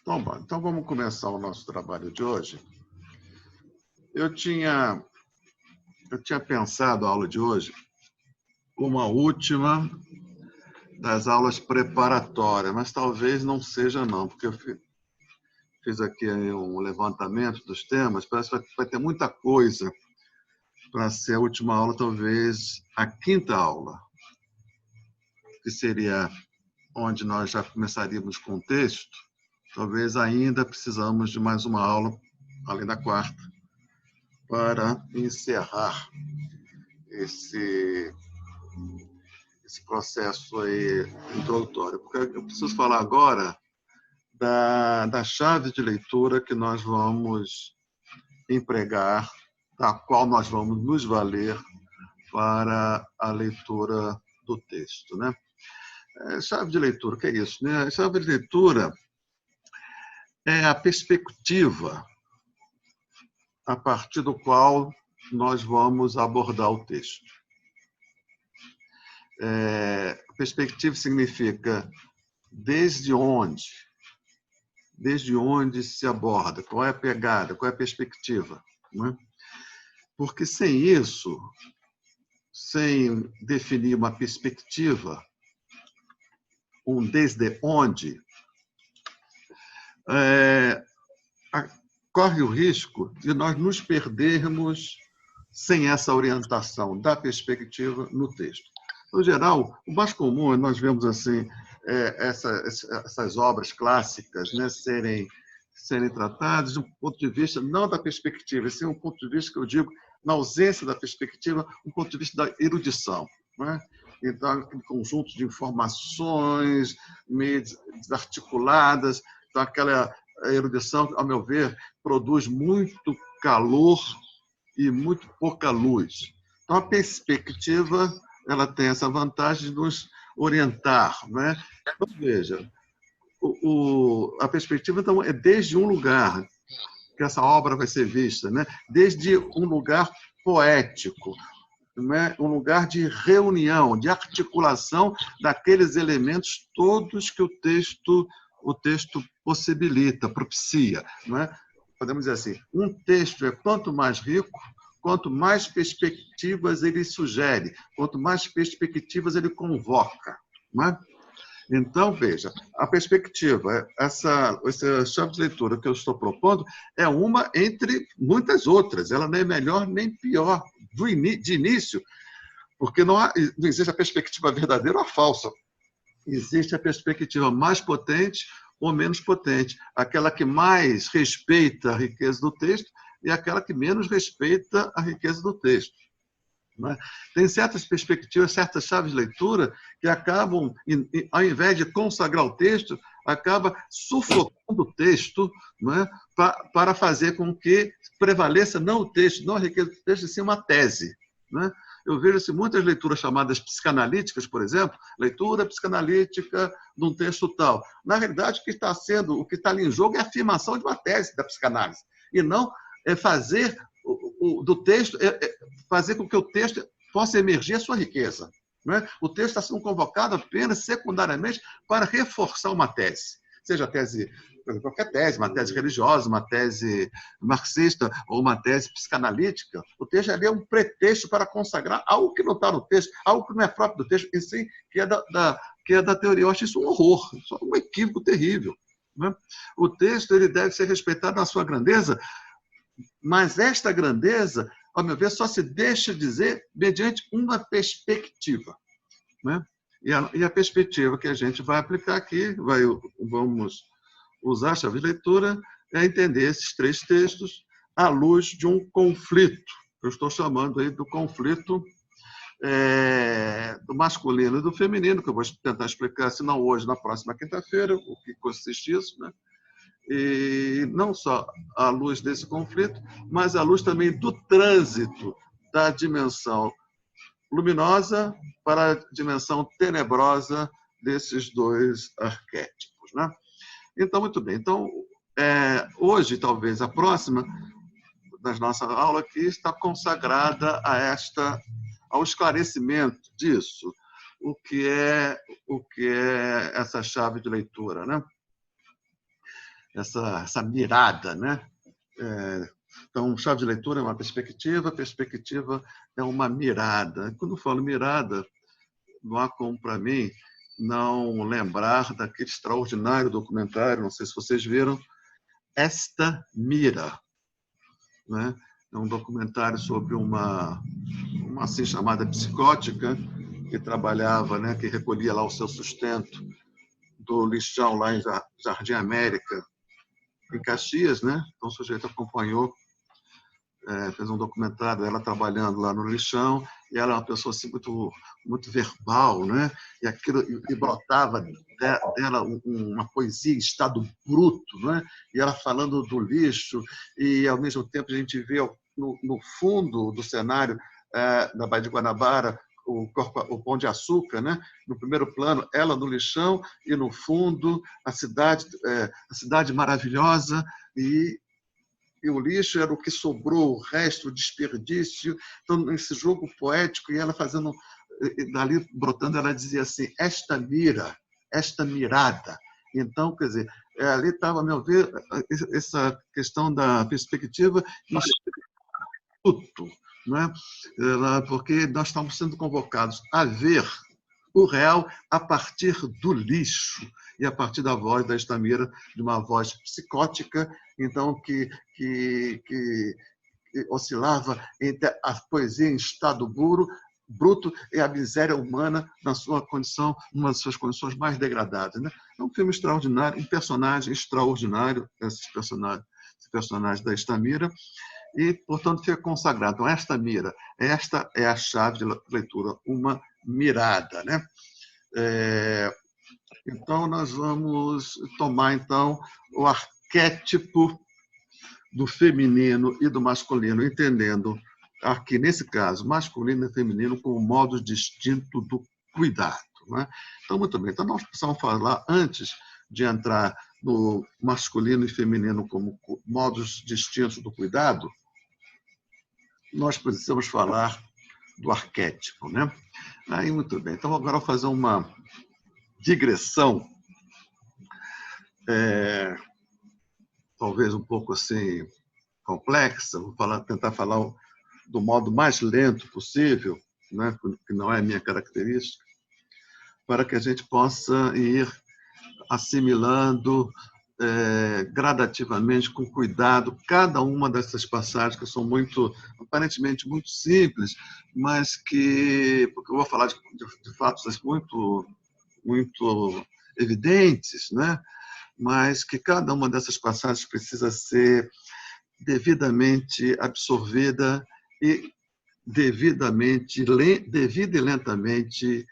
Então, bom, então vamos começar o nosso trabalho de hoje. Eu tinha pensado a aula de hoje como a última das aulas preparatórias, mas talvez não seja não, porque eu fiz aqui um levantamento dos temas, parece que vai ter muita coisa para ser a última aula, talvez a quinta aula, que seria onde nós já começaríamos com o texto. Talvez ainda precisamos de mais uma aula, além da quarta, para encerrar esse processo aí introdutório. Porque eu preciso falar agora da chave de leitura que nós vamos empregar, da qual nós vamos nos valer para a leitura do texto, né? Chave de leitura, o que é isso, né? Chave de leitura é a perspectiva a partir do qual nós vamos abordar o texto. Perspectiva significa desde onde se aborda, qual é a pegada, qual é a perspectiva, né? Porque sem isso, sem definir uma perspectiva, um desde onde, corre o risco de nós nos perdermos sem essa orientação da perspectiva no texto. No geral, o mais comum é nós vemos assim essas obras clássicas, né, serem tratadas de um ponto de vista não da perspectiva, sim um ponto de vista que eu digo, na ausência da perspectiva, um ponto de vista da erudição, né? Então, aquele conjunto de informações meio desarticuladas, então aquela erudição, ao meu ver, produz muito calor e muito pouca luz. Então, a perspectiva ela tem essa vantagem de nos orientar, né? Então, veja, a perspectiva então, é desde um lugar que essa obra vai ser vista, né? Desde um lugar poético, né? Um lugar de reunião, de articulação daqueles elementos todos que o texto possibilita, propicia, né? Podemos dizer assim, um texto é quanto mais rico, quanto mais perspectivas ele sugere, quanto mais perspectivas ele convoca, né? Então, veja, a perspectiva, essa chave de leitura que eu estou propondo é uma entre muitas outras. Ela não é melhor nem pior de início, porque não existe a perspectiva verdadeira ou a falsa. Existe a perspectiva mais potente ou menos potente, aquela que mais respeita a riqueza do texto e aquela que menos respeita a riqueza do texto. Tem certas perspectivas, certas chaves de leitura que acabam, ao invés de consagrar o texto, acaba sufocando o texto, né, para fazer com que prevaleça não o texto, não a riqueza do texto, e sim uma tese, né? Eu vejo assim, muitas leituras chamadas psicanalíticas, por exemplo, leitura psicanalítica de um texto tal. Na realidade, o que está ali em jogo é a afirmação de uma tese da psicanálise, e não fazer do texto, fazer com que o texto possa emergir a sua riqueza, né? O texto está sendo convocado apenas secundariamente para reforçar uma tese, seja a tese, qualquer tese, uma tese religiosa, uma tese marxista ou uma tese psicanalítica. O texto ali é um pretexto para consagrar algo que não está no texto, algo que não é próprio do texto, e sim que é da teoria. Eu acho isso um horror, isso é um equívoco terrível, né? O texto ele deve ser respeitado na sua grandeza, mas esta grandeza, ao meu ver, só se deixa dizer mediante uma perspectiva, né? E a perspectiva que a gente vai aplicar aqui, vamos usar a chave de leitura, é entender esses três textos à luz de um conflito. Eu estou chamando aí do conflito do masculino e do feminino, que eu vou tentar explicar, se não hoje, na próxima quinta-feira, o que consiste isso, né? E não só à luz desse conflito, mas à luz também do trânsito da dimensão luminosa para a dimensão tenebrosa desses dois arquétipos, né? Então, muito bem. Então, hoje, talvez a próxima das nossas aulas aqui está consagrada ao esclarecimento disso, o que é essa chave de leitura, né? essa mirada, né? Então, chave de leitura é uma perspectiva é uma mirada. Quando eu falo mirada, não há como, para mim, não lembrar daquele extraordinário documentário, não sei se vocês viram, Esta Mira, né? É um documentário sobre uma assim chamada psicótica que trabalhava, né, que recolhia lá o seu sustento do lixão lá em Jardim América, em Caxias, né? Então o sujeito acompanhou, fez um documentário dela trabalhando lá no lixão, e ela é uma pessoa assim, muito verbal, né? E aquilo e brotava dela uma poesia em estado bruto, né? E ela falando do lixo, e ao mesmo tempo a gente vê no fundo do cenário da Baía de Guanabara o Pão de Açúcar, né? No primeiro plano, ela no lixão, e no fundo a cidade maravilhosa, e o lixo era o que sobrou, o resto, o desperdício. Então, esse jogo poético, e ela fazendo, dali brotando, ela dizia assim, esta mira, esta mirada. Então, quer dizer, ali estava, a meu ver, essa questão da perspectiva em instituto, né? Porque nós estamos sendo convocados a ver o real a partir do lixo e a partir da voz da Estamira, de uma voz psicótica, então que oscilava entre a poesia em estado bruto e a miséria humana na sua condição, numa das suas condições mais degradadas, né? É um filme extraordinário, um personagem extraordinário, esse personagem da Estamira, e, portanto, fica consagrado. Então, esta é a chave de leitura, uma mirada, né? Então, nós vamos tomar então o arquétipo do feminino e do masculino, entendendo aqui, nesse caso, masculino e feminino como modos distintos do cuidado, né? Então, muito bem. Então, nós precisamos falar, antes de entrar no masculino e feminino como modos distintos do cuidado, nós precisamos falar do arquétipo, né? Aí, muito bem. Então, agora eu vou fazer uma digressão, talvez um pouco assim complexa, vou tentar falar do modo mais lento possível, né? Que não é a minha característica, para que a gente possa ir assimilando gradativamente, com cuidado, cada uma dessas passagens que são aparentemente muito simples, mas porque eu vou falar de fatos muito evidentes, né? Mas que cada uma dessas passagens precisa ser devidamente absorvida e devida e lentamente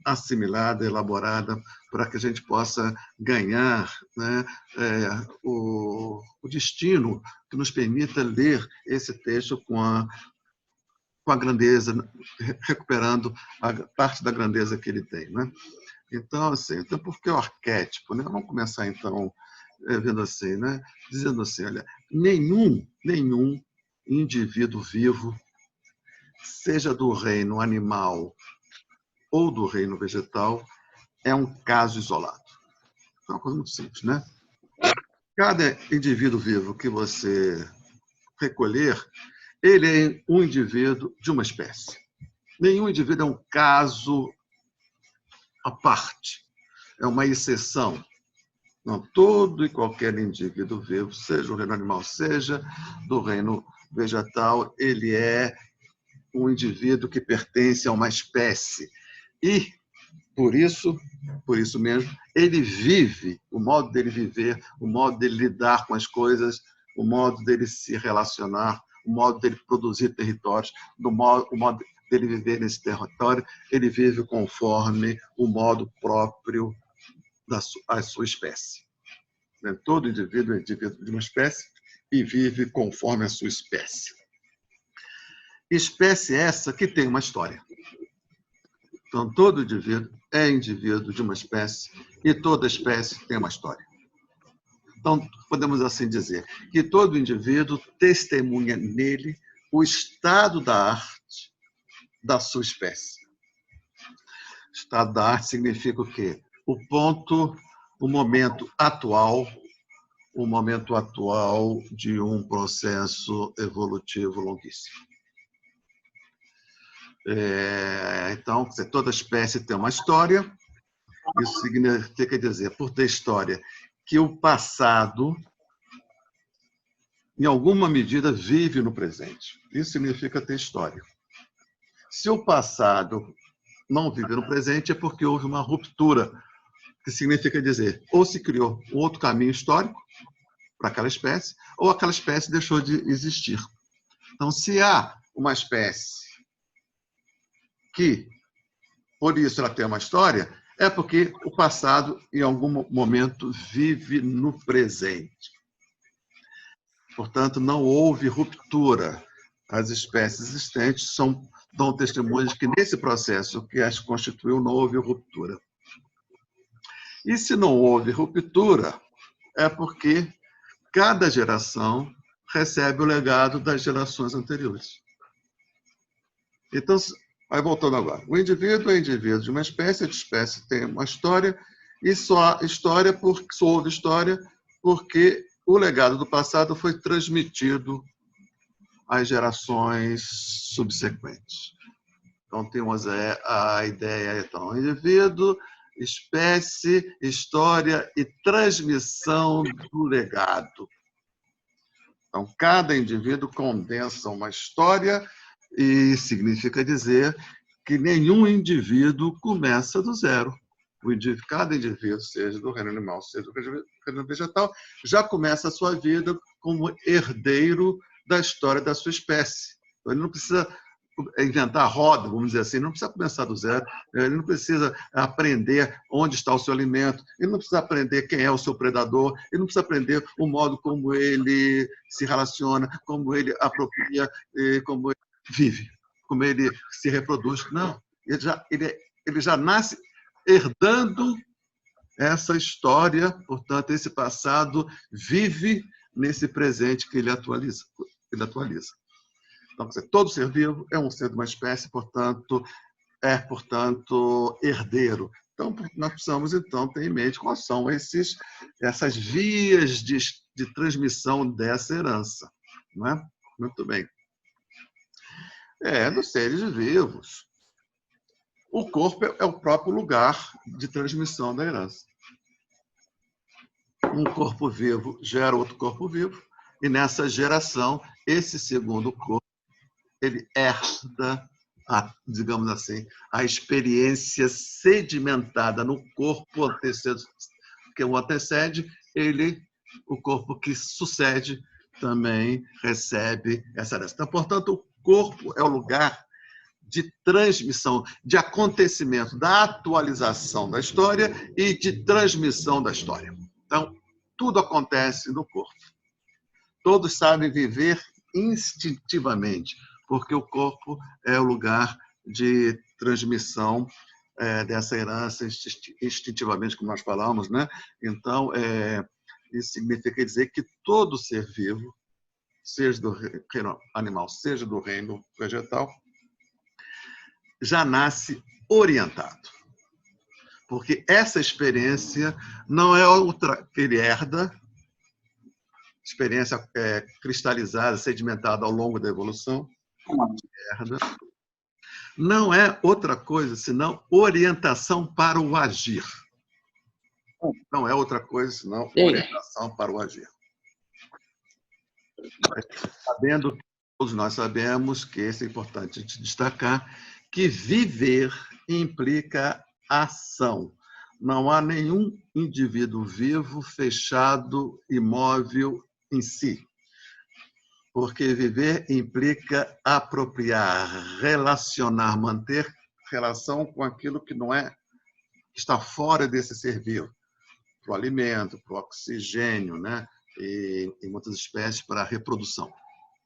assimilada, elaborada, para que a gente possa ganhar, né, o destino que nos permita ler esse texto com a grandeza, recuperando a parte da grandeza que ele tem, né? Então, assim, por que o arquétipo, né? Vamos começar, então, vendo assim, né? Dizendo assim, olha, nenhum indivíduo vivo, seja do reino animal ou do reino vegetal, é um caso isolado. É uma coisa muito simples, né? Cada indivíduo vivo que você recolher, ele é um indivíduo de uma espécie. Nenhum indivíduo é um caso à parte, é uma exceção. Não, todo e qualquer indivíduo vivo, seja do reino animal, seja do reino vegetal, ele é um indivíduo que pertence a uma espécie. E, por isso mesmo, ele vive, o modo dele viver, o modo dele lidar com as coisas, o modo dele se relacionar, o modo dele produzir territórios, o modo dele viver nesse território, ele vive conforme o modo próprio da sua espécie. Todo indivíduo é indivíduo de uma espécie e vive conforme a sua espécie. Espécie essa que tem uma história. Então, todo indivíduo é indivíduo de uma espécie e toda espécie tem uma história. Então, podemos assim dizer que todo indivíduo testemunha nele o estado da arte da sua espécie. Estado da arte significa o quê? O momento atual o momento atual de um processo evolutivo longuíssimo. Então, toda espécie tem uma história. Isso significa dizer, por ter história, que o passado, em alguma medida, vive no presente. Isso significa ter história. Se o passado não vive no presente, é porque houve uma ruptura, que significa dizer, ou se criou um outro caminho histórico para aquela espécie, ou aquela espécie deixou de existir. Então, se há uma espécie que, por isso, ela tem uma história, é porque o passado, em algum momento, vive no presente. Portanto, não houve ruptura. As espécies existentes dão testemunho de que, nesse processo que as constituiu, não houve ruptura. E se não houve ruptura, é porque cada geração recebe o legado das gerações anteriores. Então, aí voltando agora, o indivíduo é indivíduo de uma espécie, a espécie tem uma história, e só houve história porque o legado do passado foi transmitido às gerações subsequentes. Então, temos a ideia, então, indivíduo, espécie, história e transmissão do legado. Então, cada indivíduo condensa uma história e significa dizer que nenhum indivíduo começa do zero. Cada indivíduo, seja do reino animal, seja do reino vegetal, já começa a sua vida como herdeiro da história da sua espécie. Então, ele não precisa inventar a roda, vamos dizer assim, ele não precisa começar do zero, ele não precisa aprender onde está o seu alimento, ele não precisa aprender quem é o seu predador, ele não precisa aprender o modo como ele se relaciona, como ele apropria, como ele vive, como ele se reproduz. Não, ele já nasce herdando essa história, portanto, esse passado vive nesse presente que ele atualiza. Então, todo ser vivo é um ser de uma espécie, portanto, herdeiro. Então, nós precisamos, então, ter em mente quais são essas vias de transmissão dessa herança. Não é? Muito bem. Dos seres vivos. O corpo é o próprio lugar de transmissão da herança. Um corpo vivo gera outro corpo vivo, e nessa geração, esse segundo corpo, ele herda, digamos assim, a experiência sedimentada no corpo que o antecede, o corpo que sucede também recebe essa herança. Então, portanto, o corpo é o lugar de transmissão, de acontecimento, da atualização da história e de transmissão da história. Então, tudo acontece no corpo. Todos sabem viver instintivamente, porque o corpo é o lugar de transmissão dessa herança instintivamente, como nós falamos, né? Então, isso significa dizer que todo ser vivo, seja do reino animal, seja do reino vegetal, já nasce orientado. Porque essa experiência não é outra que ele herda, experiência cristalizada, sedimentada ao longo da evolução, não é outra coisa senão orientação para o agir. Não é outra coisa senão orientação para o agir. Todos nós sabemos que é importante destacar que viver implica ação. Não há nenhum indivíduo vivo, fechado, imóvel em si. Porque viver implica apropriar, relacionar, manter relação com aquilo que não é, que está fora desse ser vivo, para o alimento, para o oxigênio, né? E em muitas espécies para a reprodução.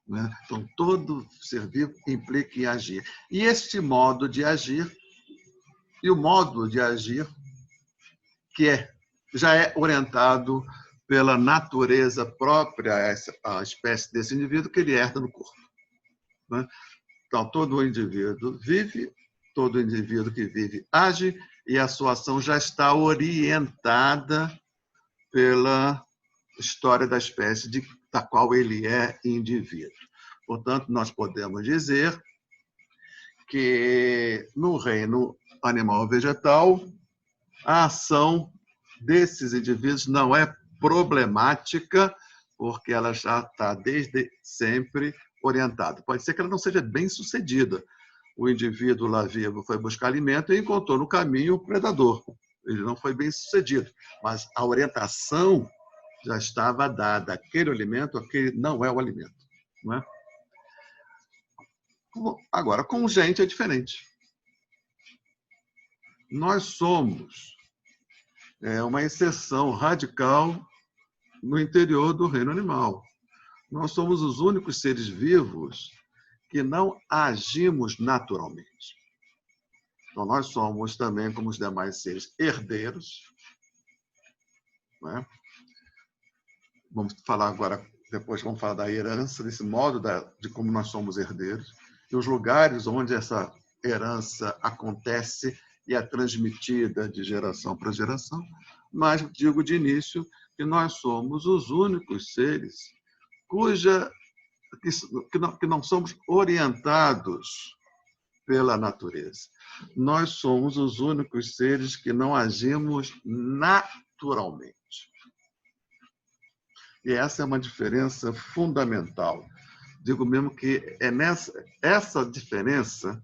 Né? Então, todo ser vivo implica em agir. E este modo de agir, que já é orientado pela natureza própria, a espécie desse indivíduo, que ele herda no corpo. Né? Então, todo indivíduo vive, todo indivíduo que vive age, e a sua ação já está orientada pela história da espécie da qual ele é indivíduo. Portanto, nós podemos dizer que no reino animal vegetal, a ação desses indivíduos não é problemática, porque ela já está desde sempre orientada. Pode ser que ela não seja bem sucedida. O indivíduo lá vivo foi buscar alimento e encontrou no caminho o predador. Ele não foi bem sucedido, mas a orientação já estava dada. Aquele alimento, aquele não é o alimento. Não é? Agora, com gente é diferente. Nós somos uma exceção radical no interior do reino animal. Nós somos os únicos seres vivos que não agimos naturalmente. Então, nós somos também, como os demais seres, herdeiros. Né? Vamos falar agora, depois vamos falar da herança, desse modo de como nós somos herdeiros, e os lugares onde essa herança acontece e é transmitida de geração para geração. Mas digo de início que nós somos os únicos seres que não somos orientados pela natureza. Nós somos os únicos seres que não agimos naturalmente. E essa é uma diferença fundamental. Digo mesmo que é nessa diferença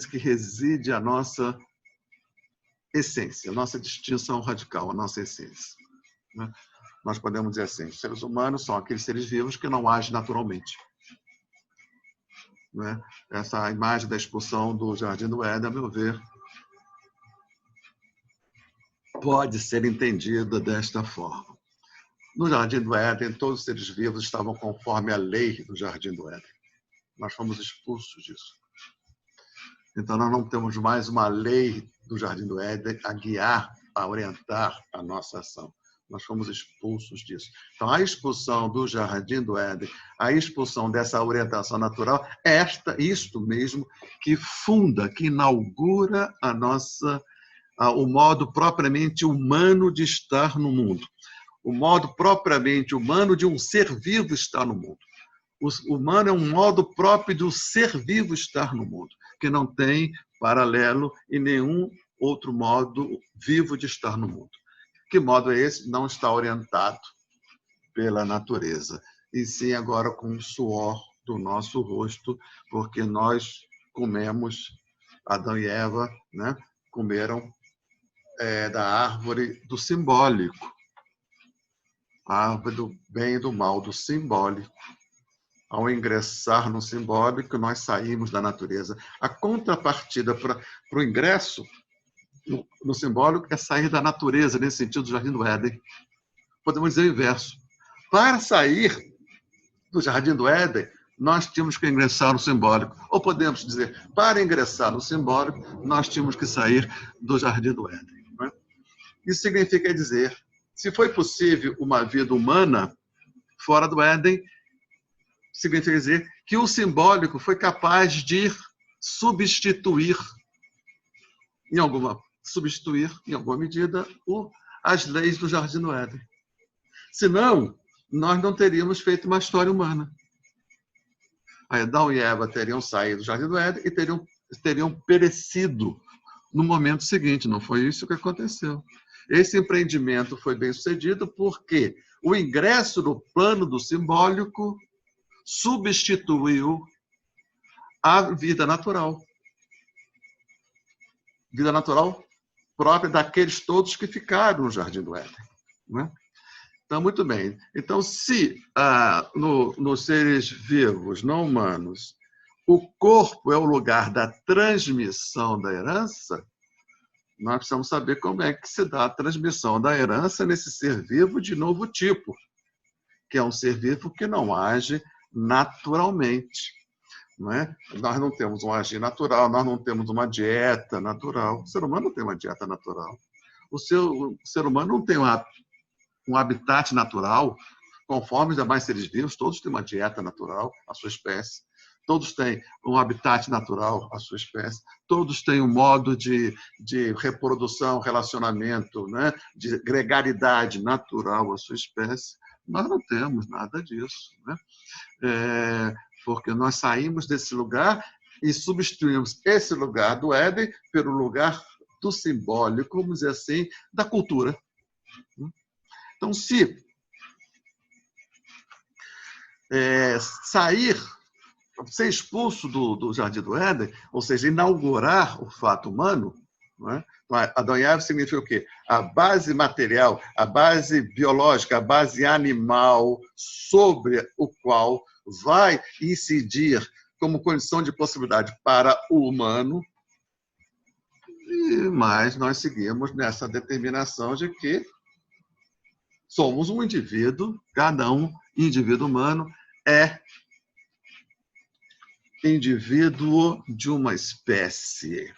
que reside a nossa essência, a nossa distinção radical, a nossa essência. Nós podemos dizer assim, os seres humanos são aqueles seres vivos que não agem naturalmente. Essa imagem da expulsão do Jardim do Éden, a meu ver, pode ser entendida desta forma. No Jardim do Éden, todos os seres vivos estavam conforme a lei do Jardim do Éden. Nós fomos expulsos disso. Então, nós não temos mais uma lei do Jardim do Éden a guiar, a orientar a nossa ação. Nós fomos expulsos disso. Então, a expulsão do Jardim do Éden, a expulsão dessa orientação natural, é isto mesmo que funda, que inaugura o modo propriamente humano de estar no mundo. O modo propriamente humano de um ser vivo estar no mundo. O humano é um modo próprio do ser vivo estar no mundo, que não tem paralelo em nenhum outro modo vivo de estar no mundo. Que modo é esse? Não está orientado pela natureza, e sim agora com o suor do nosso rosto, porque nós comemos, Adão e Eva, né, comeram da árvore do simbólico, a árvore do bem e do mal, do simbólico. Ao ingressar no simbólico, nós saímos da natureza. A contrapartida para o ingresso no simbólico é sair da natureza, nesse sentido do Jardim do Éden. Podemos dizer o inverso. Para sair do Jardim do Éden, nós tínhamos que ingressar no simbólico. Ou podemos dizer, para ingressar no simbólico, nós tínhamos que sair do Jardim do Éden. Não é? Isso significa dizer, se foi possível uma vida humana fora do Éden, significa dizer que o simbólico foi capaz de substituir, em alguma medida, as leis do Jardim do Éden. Senão, nós não teríamos feito uma história humana. Adão e Eva teriam saído do Jardim do Éden e teriam perecido no momento seguinte. Não foi isso que aconteceu. Esse empreendimento foi bem sucedido porque o ingresso no plano do simbólico substituiu a vida natural. Vida natural própria daqueles todos que ficaram no Jardim do Éden. Não é? Então, muito bem. Então, se nos seres vivos, não humanos, o corpo é o lugar da transmissão da herança, nós precisamos saber como é que se dá a transmissão da herança nesse ser vivo de novo tipo, que é um ser vivo que não age naturalmente. Não é? Nós não temos um agir natural, nós não temos uma dieta natural. O ser humano não tem uma dieta natural. O ser humano não tem um habitat natural, conforme os demais seres vivos, todos têm uma dieta natural, a sua espécie. todos têm um habitat natural, a sua espécie, todos têm um modo de reprodução, relacionamento, né? De gregaridade natural, a sua espécie. Nós não temos nada disso, né? Porque nós saímos desse lugar e substituímos esse lugar do Éden pelo lugar do simbólico, vamos dizer assim, da cultura. Então, se ser expulso do Jardim do Éden, ou seja, inaugurar o fato humano, não é? Então, Adão e Eva significa o quê? A base material, a base biológica, a base animal sobre o qual vai incidir como condição de possibilidade para o humano, mas nós seguimos nessa determinação de que somos um indivíduo, cada indivíduo humano é indivíduo de uma espécie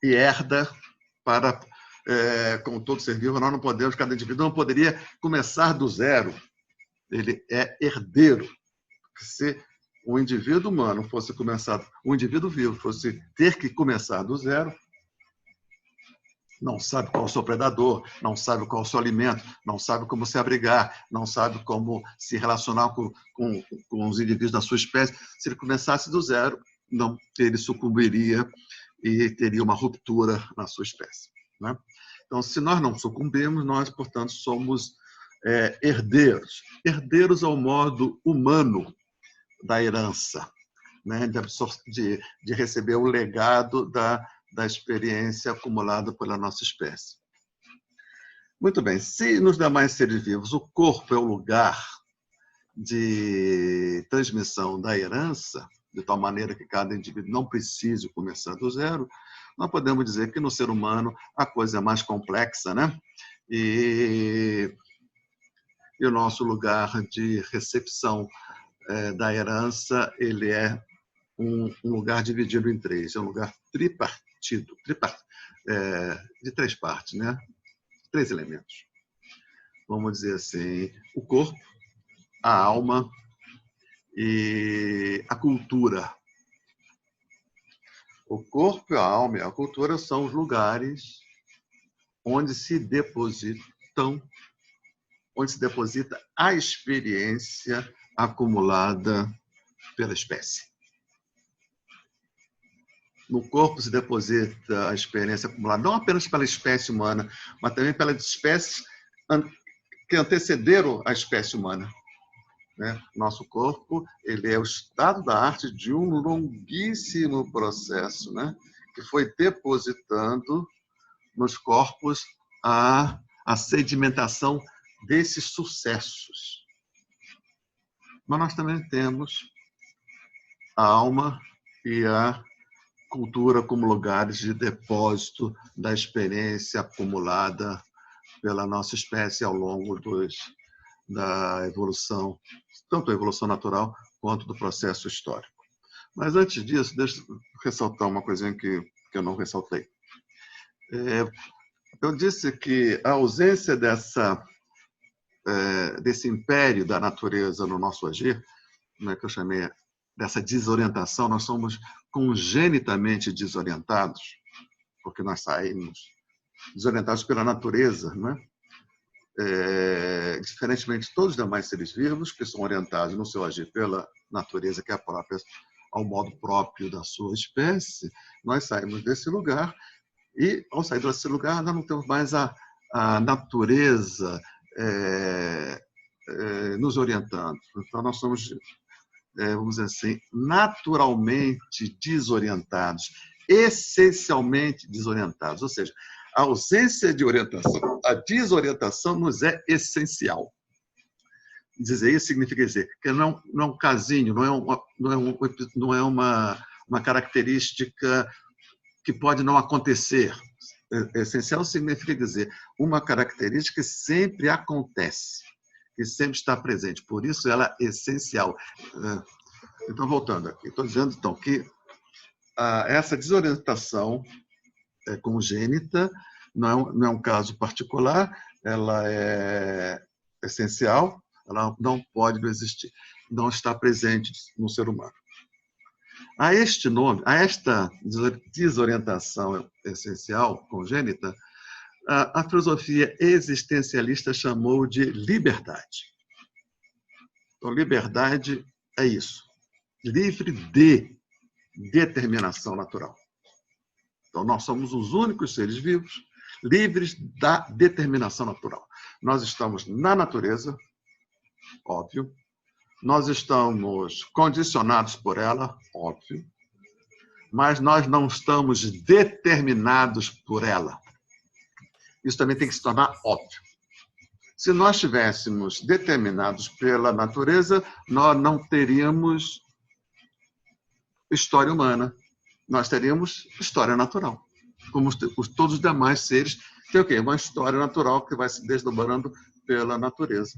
e herda para, como todo ser vivo, nós não podemos, cada indivíduo não poderia começar do zero, ele é herdeiro. Se o indivíduo humano fosse começar, o indivíduo vivo fosse ter que começar do zero, não sabe qual é o seu predador, não sabe qual é o seu alimento, não sabe como se abrigar, não sabe como se relacionar com os indivíduos da sua espécie. Se ele começasse do zero, não, ele sucumbiria e teria uma ruptura na sua espécie, né? Então, se nós não sucumbimos, nós, portanto, somos herdeiros. Herdeiros ao modo humano da herança, né? De receber o legado da experiência acumulada pela nossa espécie. Muito bem, se nos demais seres vivos o corpo é o lugar de transmissão da herança, de tal maneira que cada indivíduo não precise começar do zero, nós podemos dizer que no ser humano a coisa é mais complexa, né? E o nosso lugar de recepção da herança, ele é um lugar dividido em três, é um lugar tripartido, de três partes, né? Três elementos. Vamos dizer assim, o corpo, a alma e a cultura. O corpo, a alma e a cultura são os lugares onde se deposita a experiência acumulada pela espécie. No corpo se deposita a experiência acumulada, não apenas pela espécie humana, mas também pelas espécies que antecederam a espécie humana. Nosso corpo, ele é o estado da arte de um longuíssimo processo, né? Que foi depositando nos corpos a sedimentação desses sucessos. Mas nós também temos a alma e a cultura como lugares de depósito da experiência acumulada pela nossa espécie ao longo da evolução, tanto a evolução natural quanto do processo histórico. Mas antes disso, deixa eu ressaltar uma coisinha que eu não ressaltei. Eu disse que a ausência desse império da natureza no nosso agir, né, que eu chamei dessa desorientação, nós somos congenitamente desorientados, porque nós saímos desorientados pela natureza, né? Diferentemente de todos os demais seres vivos, que são orientados no seu agir pela natureza, que é própria ao modo próprio da sua espécie, nós saímos desse lugar e, ao sair desse lugar, nós não temos mais a natureza nos orientando. Então, nós somos, vamos dizer assim, naturalmente desorientados, essencialmente desorientados. Ou seja, a ausência de orientação, a desorientação nos é essencial. Dizer isso significa dizer que não é um casinho, não é uma característica que pode não acontecer. Essencial significa dizer uma característica que sempre acontece, que sempre está presente. Por isso, ela é essencial. Então, voltando aqui, estou dizendo então que essa desorientação congênita não é um caso particular, ela é essencial, ela não pode não existir. não está presente no ser humano. A este nome, a esta desorientação essencial, congênita, a filosofia existencialista chamou de liberdade. Então, liberdade é isso, livre de determinação natural. Então, nós somos os únicos seres vivos livres da determinação natural. Nós estamos na natureza, óbvio. Nós estamos condicionados por ela, óbvio. Mas nós não estamos determinados por ela. Isso também tem que se tornar óbvio. Se nós estivéssemos determinados pela natureza, nós não teríamos história humana. Nós teríamos história natural. Como todos os demais seres, que é o quê? Uma história natural que vai se desdobrando pela natureza.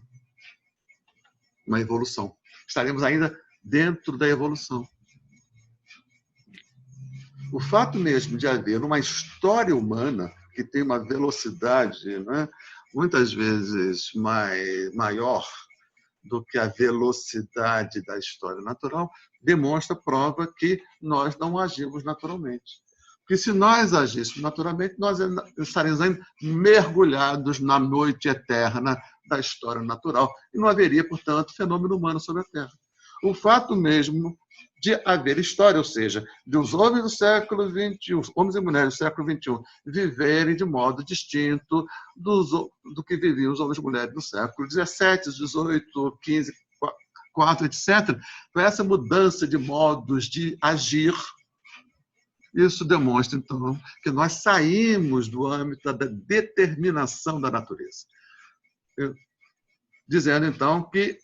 Uma evolução. Estaremos ainda dentro da evolução. O fato mesmo de haver uma história humana que tem uma velocidade, né, muitas vezes maior do que a velocidade da história natural, demonstra, prova que nós não agimos naturalmente. Porque se nós agíssemos naturalmente, nós estaríamos ainda mergulhados na noite eterna da história natural e não haveria, portanto, fenômeno humano sobre a Terra. O fato mesmo de haver história, ou seja, dos homens do século XXI, homens e mulheres do século XXI, viverem de modo distinto do que viviam os homens e mulheres do século XVII, XVIII, XV, IV, etc. Então, essa mudança de modos de agir, isso demonstra, então, que nós saímos do âmbito da determinação da natureza. Dizendo, então, que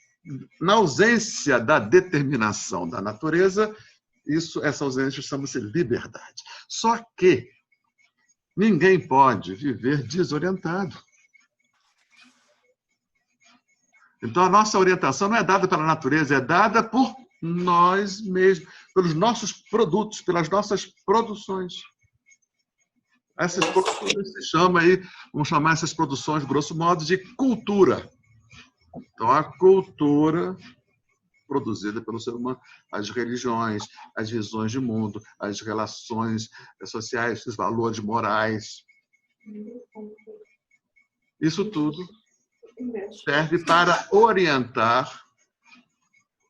na ausência da determinação da natureza, essa ausência chama-se liberdade. Só que ninguém pode viver desorientado. Então, a nossa orientação não é dada pela natureza, é dada por nós mesmos, pelos nossos produtos, pelas nossas produções. Essas produções se chamam aí, vamos chamar essas produções, grosso modo, de cultura. Então, a cultura produzida pelo ser humano, as religiões, as visões de mundo, as relações sociais, os valores morais. Isso tudo serve para orientar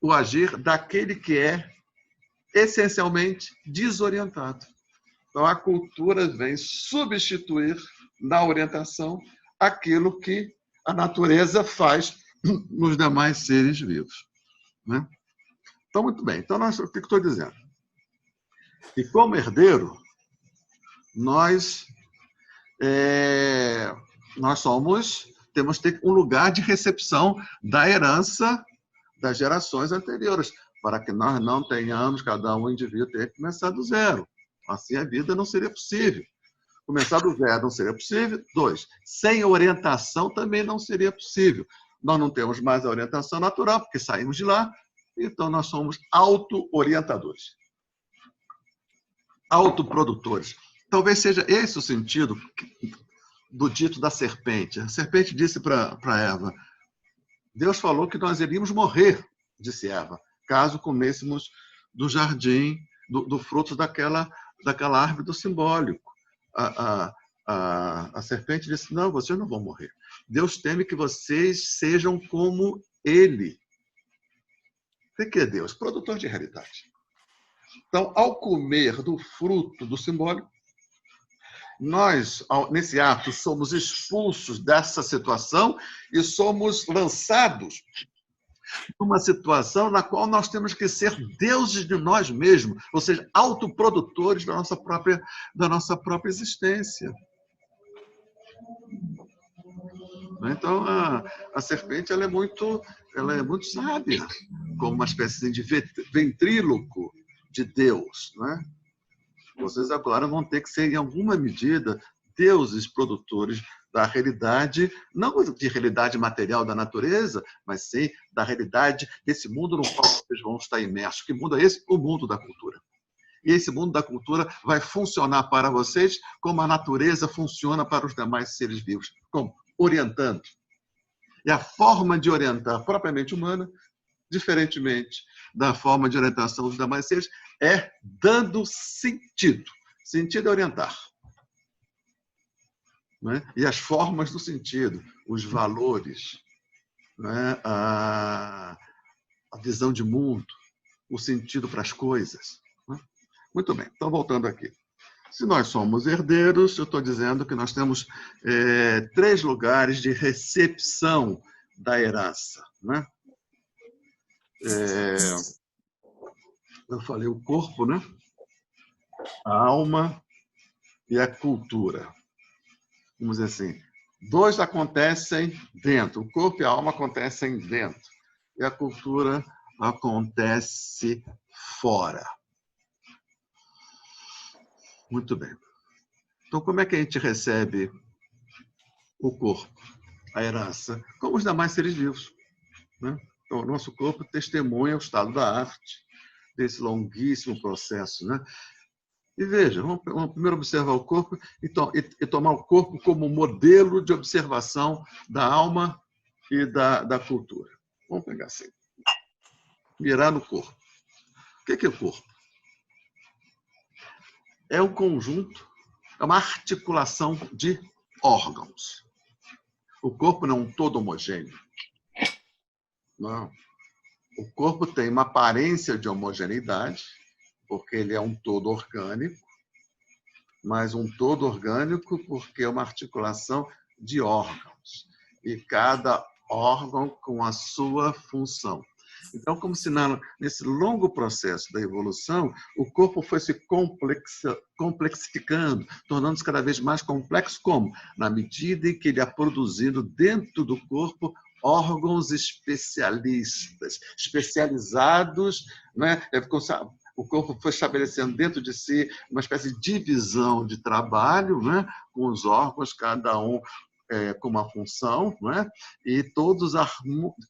o agir daquele que é essencialmente desorientado. Então, a cultura vem substituir na orientação aquilo que a natureza faz nos demais seres vivos. Né? Então, muito bem. Então, o que eu estou dizendo? E como herdeiro, nós temos que ter um lugar de recepção da herança das gerações anteriores, para que nós não tenhamos, cada um indivíduo ter que começar do zero. Assim, a vida não seria possível. Começar do zero não seria possível. 2, sem orientação também não seria possível. Nós não temos mais a orientação natural, porque saímos de lá, então nós somos auto-orientadores. Autoprodutores. Talvez seja esse o sentido do dito da serpente. A serpente disse para Eva, Deus falou que nós iríamos morrer, disse Eva, caso comêssemos do jardim, do fruto daquela árvore do simbólico. A serpente disse, não, vocês não vão morrer. Deus teme que vocês sejam como Ele. O que é Deus? Produtor de realidade. Então, ao comer do fruto do simbólico, nós, nesse ato, somos expulsos dessa situação e somos lançados numa situação na qual nós temos que ser deuses de nós mesmos, ou seja, autoprodutores da nossa própria existência. Então, a serpente ela é muito sábia, como uma espécie de ventríloco de Deus. Né? Vocês agora vão ter que ser, em alguma medida, deuses produtores da realidade, não de realidade material da natureza, mas sim da realidade desse mundo no qual vocês vão estar imersos. Que mundo é esse? O mundo da cultura. E esse mundo da cultura vai funcionar para vocês como a natureza funciona para os demais seres vivos. Como? Orientando. E a forma de orientar propriamente humana diferentemente da forma de orientação dos demais seres, é dando sentido. Sentido é orientar. Né? E as formas do sentido, os valores, né? A visão de mundo, o sentido para as coisas. Né? Muito bem, então voltando aqui. Se nós somos herdeiros, eu estou dizendo que nós temos 3 lugares de recepção da herança. Né? Eu falei o corpo, né? A alma e a cultura. Vamos dizer assim, 2 acontecem dentro, o corpo e a alma acontecem dentro, e a cultura acontece fora. Muito bem. Então, como é que a gente recebe o corpo, a herança? Como os demais seres vivos. Né? Então, o nosso corpo testemunha o estado da arte desse longuíssimo processo. Né? E veja, vamos primeiro observar o corpo e tomar o corpo como modelo de observação da alma e da cultura. Vamos pegar assim. Mirar no corpo. O que é o corpo? É um conjunto, é uma articulação de órgãos. O corpo não é um todo homogêneo. Não. O corpo tem uma aparência de homogeneidade, porque ele é um todo orgânico, mas um todo orgânico porque é uma articulação de órgãos. E cada órgão com a sua função. Então, como se nesse longo processo da evolução, o corpo foi se complexificando, tornando-se cada vez mais complexo, como? Na medida em que ele é produzido dentro do corpo órgãos especializados, né? O corpo foi estabelecendo dentro de si uma espécie de divisão de trabalho, né? Com os órgãos, cada um com uma função, né? E todos,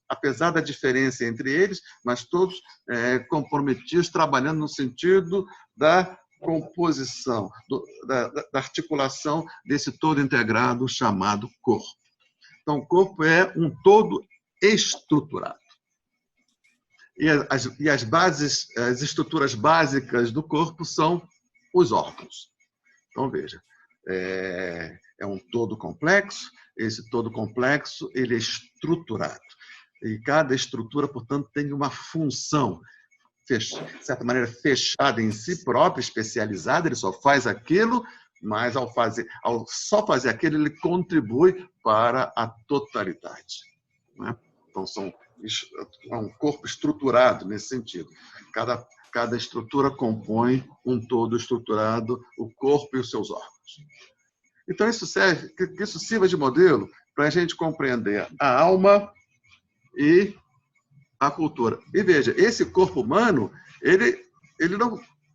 apesar da diferença entre eles, mas todos comprometidos, trabalhando no sentido da composição, da articulação desse todo integrado chamado corpo. Então, o corpo é um todo estruturado. E as estruturas básicas do corpo são os órgãos. Então, veja, é um todo complexo, esse todo complexo ele é estruturado. E cada estrutura, portanto, tem uma função, de certa maneira, fechada em si própria, especializada, ele só faz aquilo, mas ao só fazer aquilo, ele contribui para a totalidade. Né? Então, é um corpo estruturado nesse sentido. Cada estrutura compõe um todo estruturado, o corpo e os seus órgãos. Então, isso sirva de modelo para a gente compreender a alma e a cultura. E veja, esse corpo humano, ele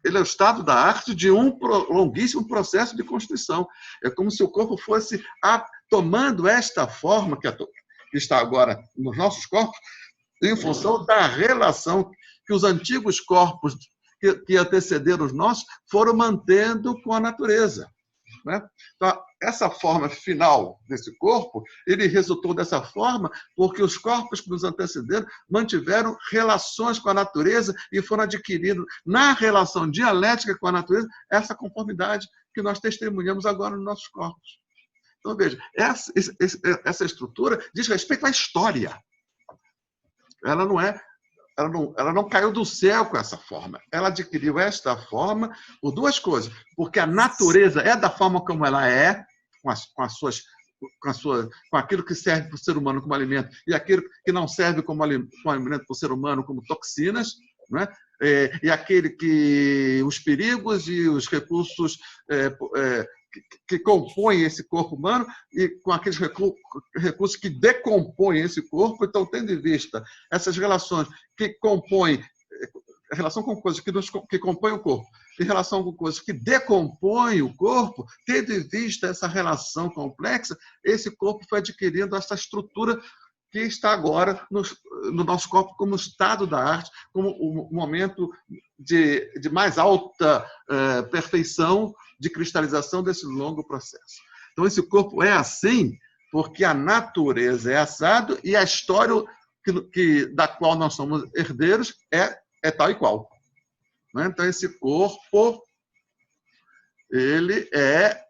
é o estado da arte de um longuíssimo processo de constituição. É como se o corpo fosse tomando esta forma que está agora nos nossos corpos, em função da relação que os antigos corpos que antecederam os nossos foram mantendo com a natureza. Né? Então, essa forma final desse corpo, ele resultou dessa forma porque os corpos que nos antecederam mantiveram relações com a natureza e foram adquirindo, na relação dialética com a natureza, essa conformidade que nós testemunhamos agora nos nossos corpos. Então, veja, essa estrutura diz respeito à história. Ela não caiu do céu com essa forma. Ela adquiriu esta forma por 2 coisas. Porque a natureza é da forma como ela é, com aquilo que serve para o ser humano como alimento e aquilo que não serve como alimento para o ser humano como toxinas, né? E aquele que os perigos e os recursos que compõem esse corpo humano e com aqueles recursos que decompõem esse corpo. Então, tendo em vista essas relações que compõem, a relação com coisas que compõem o corpo, em relação com coisas que decompõem o corpo, tendo em vista essa relação complexa, esse corpo foi adquirindo essa estrutura que está agora no nosso corpo como estado da arte, como um momento de mais alta perfeição, de cristalização desse longo processo. Então, esse corpo é assim porque a natureza é assado e a história da qual nós somos herdeiros é tal e qual. Né? Então, esse corpo, ele é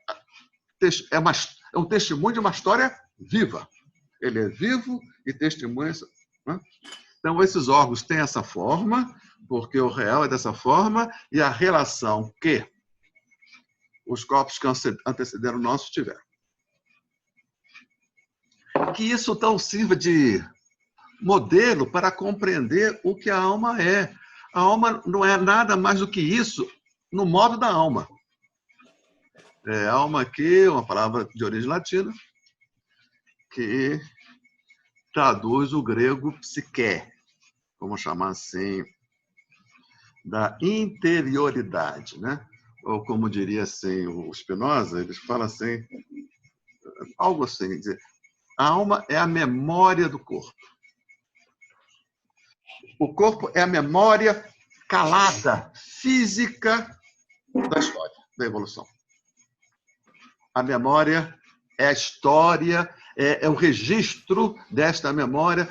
um testemunho de uma história viva. Ele é vivo e testemunha. Né? Então, esses órgãos têm essa forma, porque o real é dessa forma, e a relação que os corpos que antecederam o nosso tiveram. Que isso então sirva de modelo para compreender o que a alma é. A alma não é nada mais do que isso no modo da alma. Alma aqui é uma palavra de origem latina que traduz o grego psique, vamos chamar assim, da interioridade, né? Ou como diria assim o Spinoza, eles falam assim, algo assim, dizer, a alma é a memória do corpo. O corpo é a memória calada, física da história, da evolução. A memória é a história, é o registro desta memória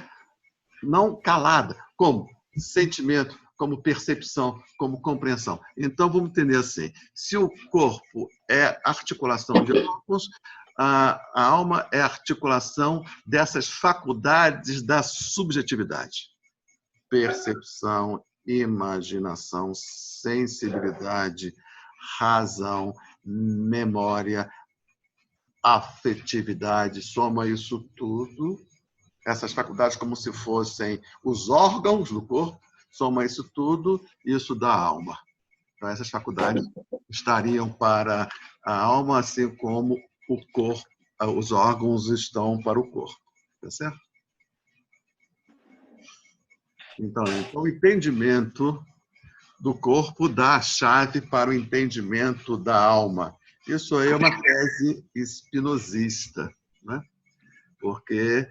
não calada, como sentimento, como percepção, como compreensão. Então, vamos entender assim, se o corpo é articulação de órgãos, a alma é a articulação dessas faculdades da subjetividade. Percepção, imaginação, sensibilidade, razão, memória, afetividade, soma isso tudo, essas faculdades como se fossem os órgãos do corpo, soma isso tudo, isso dá alma. Então, essas faculdades estariam para a alma, assim como o corpo, os órgãos estão para o corpo. Tá certo? Então, o entendimento do corpo dá a chave para o entendimento da alma. Isso aí é uma tese espinosista, né? Porque,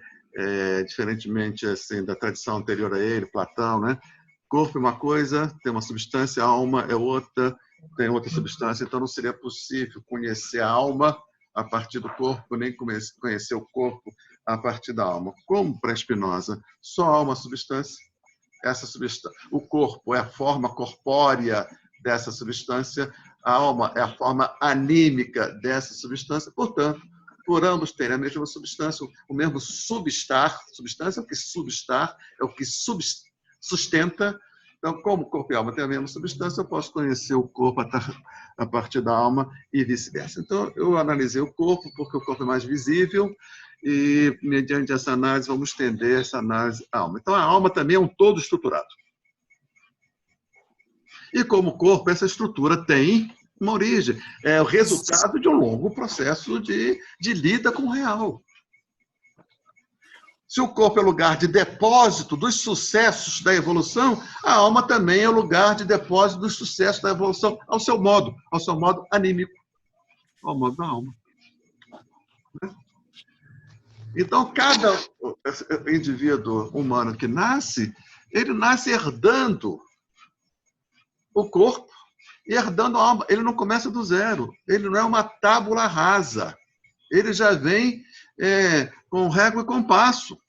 diferentemente assim, da tradição anterior a ele, Platão, né? Corpo é uma coisa, tem uma substância, a alma é outra, tem outra substância, então não seria possível conhecer a alma a partir do corpo, nem conhecer o corpo a partir da alma. Como para Spinoza, só há uma substância, essa substância, o corpo é a forma corpórea dessa substância, a alma é a forma anímica dessa substância, portanto, por ambos terem a mesma substância, o mesmo substar, substância é o que substar, é o que sustenta. Então, como o corpo e a alma têm a mesma substância, eu posso conhecer o corpo a partir da alma e vice-versa. Então, eu analisei o corpo, porque o corpo é mais visível, e, mediante essa análise, vamos estender essa análise à alma. Então, a alma também é um todo estruturado. E como o corpo, essa estrutura tem uma origem. É o resultado de um longo processo de lida com o real. Se o corpo é lugar de depósito dos sucessos da evolução, a alma também é lugar de depósito dos sucessos da evolução, ao seu modo anímico, ao modo da alma. Então, cada indivíduo humano que nasce, ele nasce herdando o corpo e herdando a alma. Ele não começa do zero, ele não é uma tábula rasa, ele já vem com régua e compasso.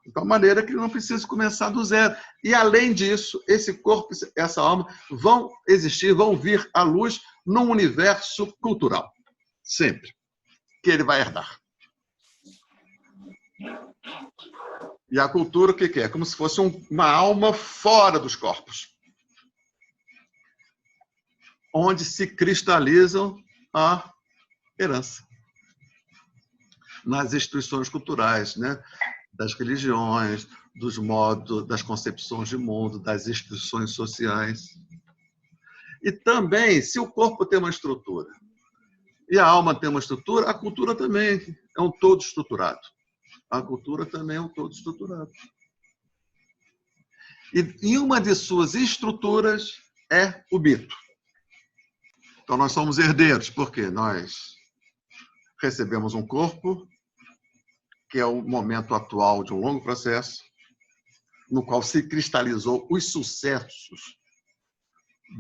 De tal maneira que ele não precisa começar do zero. E, além disso, esse corpo, essa alma, vão existir, vão vir à luz num universo cultural. Sempre. Que ele vai herdar. E a cultura, o que é? É como se fosse uma alma fora dos corpos. Onde se cristalizam a herança. Nas instituições culturais, né? Das religiões, dos modos, das concepções de mundo, das instituições sociais. E também, se o corpo tem uma estrutura e a alma tem uma estrutura, a cultura também é um todo estruturado. A cultura também é um todo estruturado. E uma de suas estruturas é o mito. Então, nós somos herdeiros, porque nós recebemos um corpo, que é o momento atual de um longo processo, no qual se cristalizou os sucessos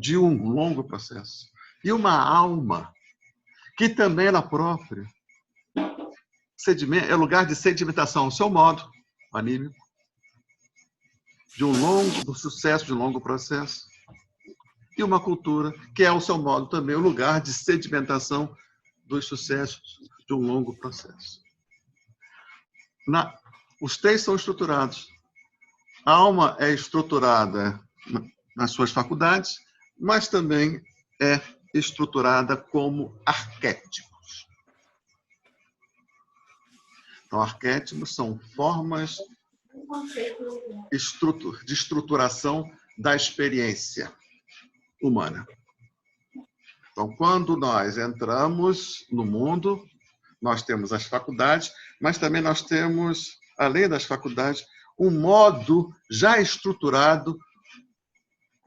de um longo processo. E uma alma, que também ela própria é lugar de sedimentação ao seu modo, anímico, do sucesso de um longo processo, e uma cultura que é, ao seu modo, também o lugar de sedimentação dos sucessos de um longo processo. Os três são estruturados. A alma é estruturada nas suas faculdades, mas também é estruturada como arquétipos. Então, arquétipos são formas de estruturação da experiência humana. Então, quando nós entramos no mundo, nós temos as faculdades, mas também nós temos, além das faculdades, um modo já estruturado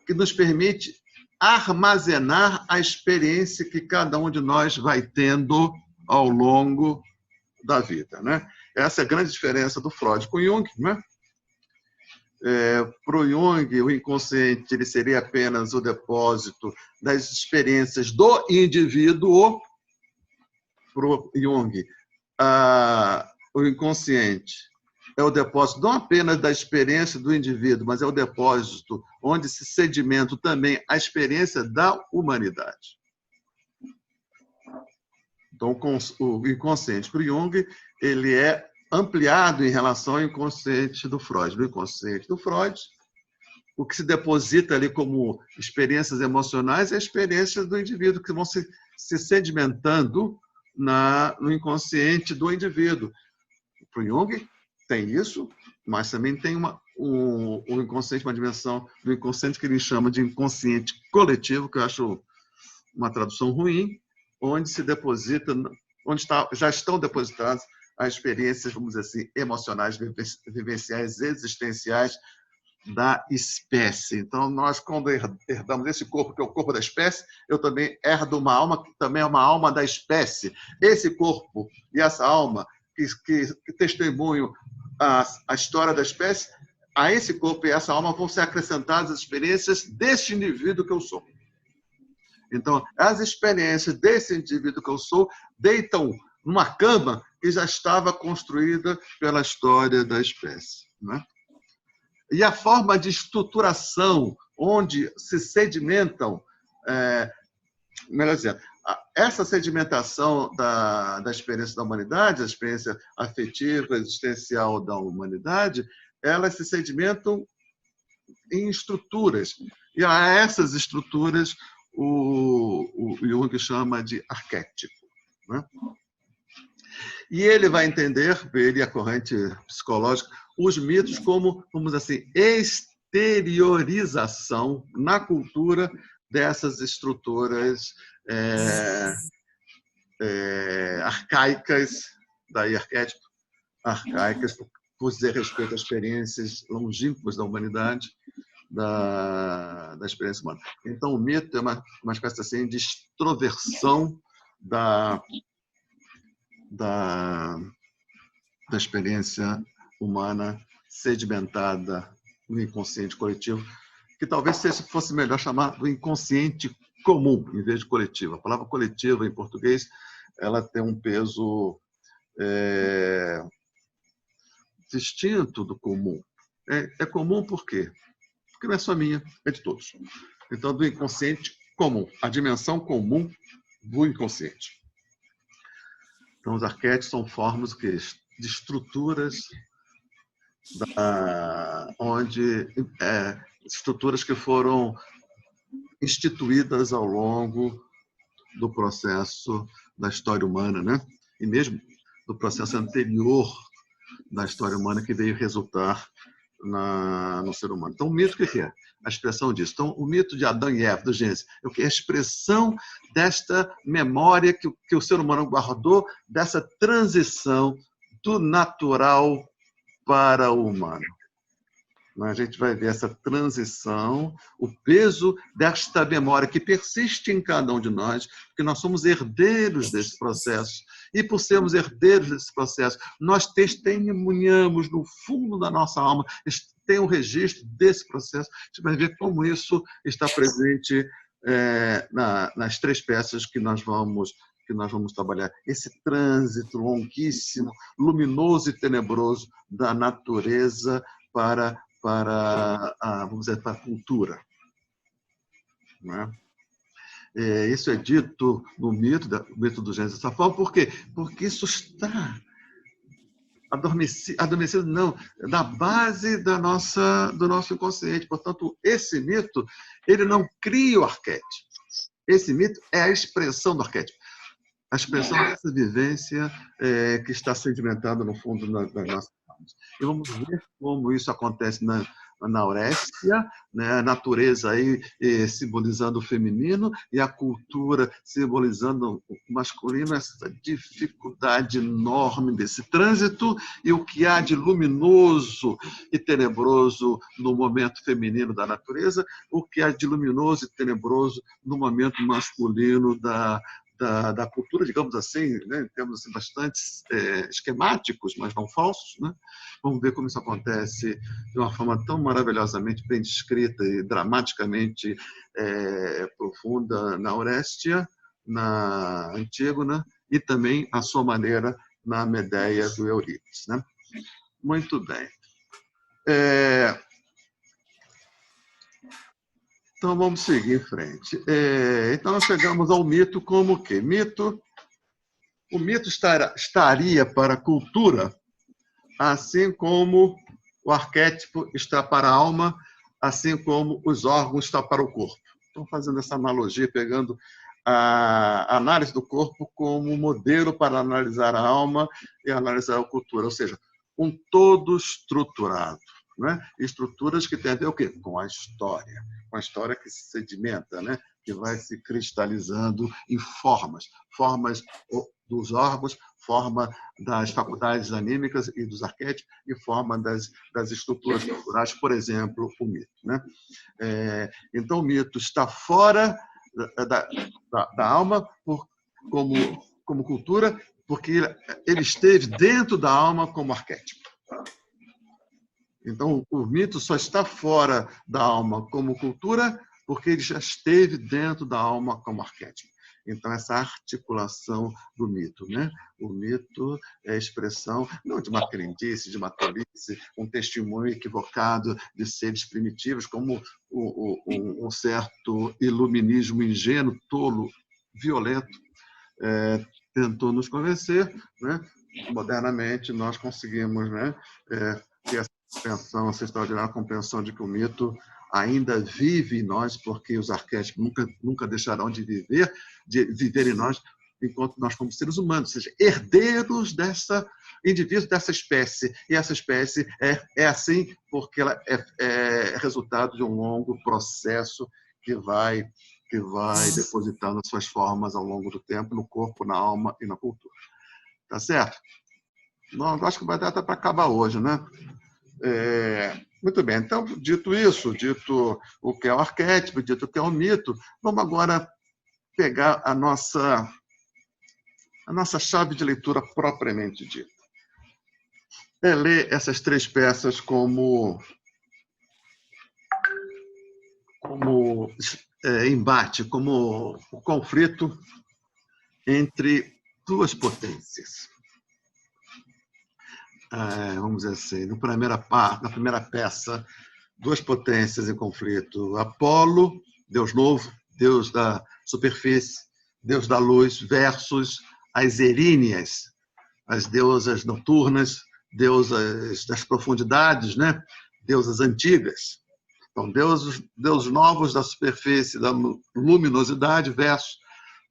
que nos permite armazenar a experiência que cada um de nós vai tendo ao longo da vida, né? Essa é a grande diferença do Freud com Jung, né? Para o Jung, o inconsciente ele seria apenas o depósito das experiências do indivíduo. Para o Jung, o inconsciente é o depósito não apenas da experiência do indivíduo, mas é o depósito onde se sedimenta também a experiência da humanidade. Então, o inconsciente para o Jung, ele é ampliado em relação ao inconsciente do Freud. No inconsciente do Freud, o que se deposita ali como experiências emocionais é a experiência do indivíduo, que vão se sedimentando no inconsciente do indivíduo. Para o Jung, tem isso, mas também tem um inconsciente, uma dimensão do inconsciente que ele chama de inconsciente coletivo, que eu acho uma tradução ruim, onde se deposita, já estão depositadas as experiências, vamos dizer assim, emocionais, vivenciais, existenciais da espécie. Então, nós, quando herdamos esse corpo, que é o corpo da espécie, eu também herdo uma alma, que também é uma alma da espécie. Esse corpo e essa alma, que testemunham a história da espécie, a esse corpo e essa alma vão ser acrescentadas as experiências deste indivíduo que eu sou. Então, as experiências desse indivíduo que eu sou deitam numa cama que já estava construída pela história da espécie, né? E a forma de estruturação onde se sedimentam, melhor dizendo, essa sedimentação da experiência da humanidade, a experiência afetiva, existencial da humanidade, elas se sedimentam em estruturas. E a essas estruturas o Jung chama de arquétipo, né? E ele vai entender, ele e a corrente psicológica, os mitos como, vamos dizer assim, exteriorização na cultura dessas estruturas arcaicas, daí arquétipo, arcaicas, por dizer respeito às experiências longínquas da humanidade, da experiência humana. Então, o mito é uma espécie assim, de extroversão da experiência humana sedimentada no inconsciente coletivo, que talvez fosse melhor chamar do inconsciente comum, em vez de coletivo. A palavra coletiva, em português, ela tem um peso distinto do comum. É comum por quê? Porque não é só minha, é de todos. Então, do inconsciente comum, a dimensão comum do inconsciente. Então, os arquétipos são formas de estruturas, estruturas que foram instituídas ao longo do processo da história humana, né? E mesmo do processo anterior da história humana que veio resultar no ser humano. Então, o mito, o que é? A expressão disso. Então, o mito de Adão e Eva, do Gênesis, é a expressão desta memória que o ser humano guardou, dessa transição do natural para o humano. A gente vai ver essa transição, o peso desta memória que persiste em cada um de nós, porque nós somos herdeiros desse processo. E por sermos herdeiros desse processo, nós testemunhamos no fundo da nossa alma, tem um registro desse processo. A gente vai ver como isso está presente nas três peças que que nós vamos trabalhar, esse trânsito longuíssimo, luminoso e tenebroso da natureza para vamos dizer, para a cultura. Não é? Isso é dito no mito do Gênesis dessa forma, por quê? Porque isso está adormecido não, na base do nosso inconsciente. Portanto, esse mito, ele não cria o arquétipo. Esse mito é a expressão do arquétipo. A expressão dessa vivência que está sedimentada no fundo das nossas almas. E vamos ver como isso acontece na Aurésia, né? A natureza aí simbolizando o feminino e a cultura simbolizando o masculino, essa dificuldade enorme desse trânsito e o que há de luminoso e tenebroso no momento feminino da natureza, o que há de luminoso e tenebroso no momento masculino da cultura, digamos assim, né, em termos assim, bastante esquemáticos, mas não falsos. Né? Vamos ver como isso acontece de uma forma tão maravilhosamente bem descrita e dramaticamente profunda na Aurésia, na Antígona, e também, à sua maneira, na Medeia do Eurípides. Né? Muito bem. Então, vamos seguir em frente. Então, nós chegamos ao mito como o quê? O mito estaria para a cultura, assim como o arquétipo está para a alma, assim como os órgãos estão para o corpo. Estou fazendo essa analogia, pegando a análise do corpo como modelo para analisar a alma e analisar a cultura, ou seja, um todo estruturado. Né? Estruturas que têm a ver o quê? Com a história que se sedimenta, né? Que vai se cristalizando em formas dos órgãos, forma das faculdades anímicas e dos arquétipos e forma das estruturas culturais, por exemplo, o mito. Né? Então, o mito está fora da alma como cultura, porque ele esteve dentro da alma como arquétipo. Então, o mito só está fora da alma como cultura porque ele já esteve dentro da alma como arquétipo. Então, essa articulação do mito. Né? O mito é a expressão, não de uma crendice, de uma tolice, um testemunho equivocado de seres primitivos, como um certo iluminismo ingênuo, tolo, violento, tentou nos convencer. Né? Modernamente, nós conseguimos, né, ter essa extraordinária compreensão de que o mito ainda vive em nós, porque os arquétipos nunca deixarão de viver em nós enquanto nós somos seres humanos, ou seja, herdeiros indivíduos dessa espécie. E essa espécie é assim porque ela é resultado de um longo processo que vai depositando suas formas ao longo do tempo no corpo, na alma e na cultura. Tá certo? Não, acho que vai dar até para acabar hoje, né? Muito bem, então, dito isso, dito o que é o arquétipo, dito o que é o mito, vamos agora pegar a nossa chave de leitura propriamente dita. Ler essas três peças como embate, como o conflito entre duas potências. Vamos dizer assim, na primeira peça, duas potências em conflito. Apolo, Deus novo, Deus da superfície, Deus da luz, versus as Eríneas, as deusas noturnas, deusas das profundidades, né? Deusas antigas. Então, deuses novos da superfície, da luminosidade, versus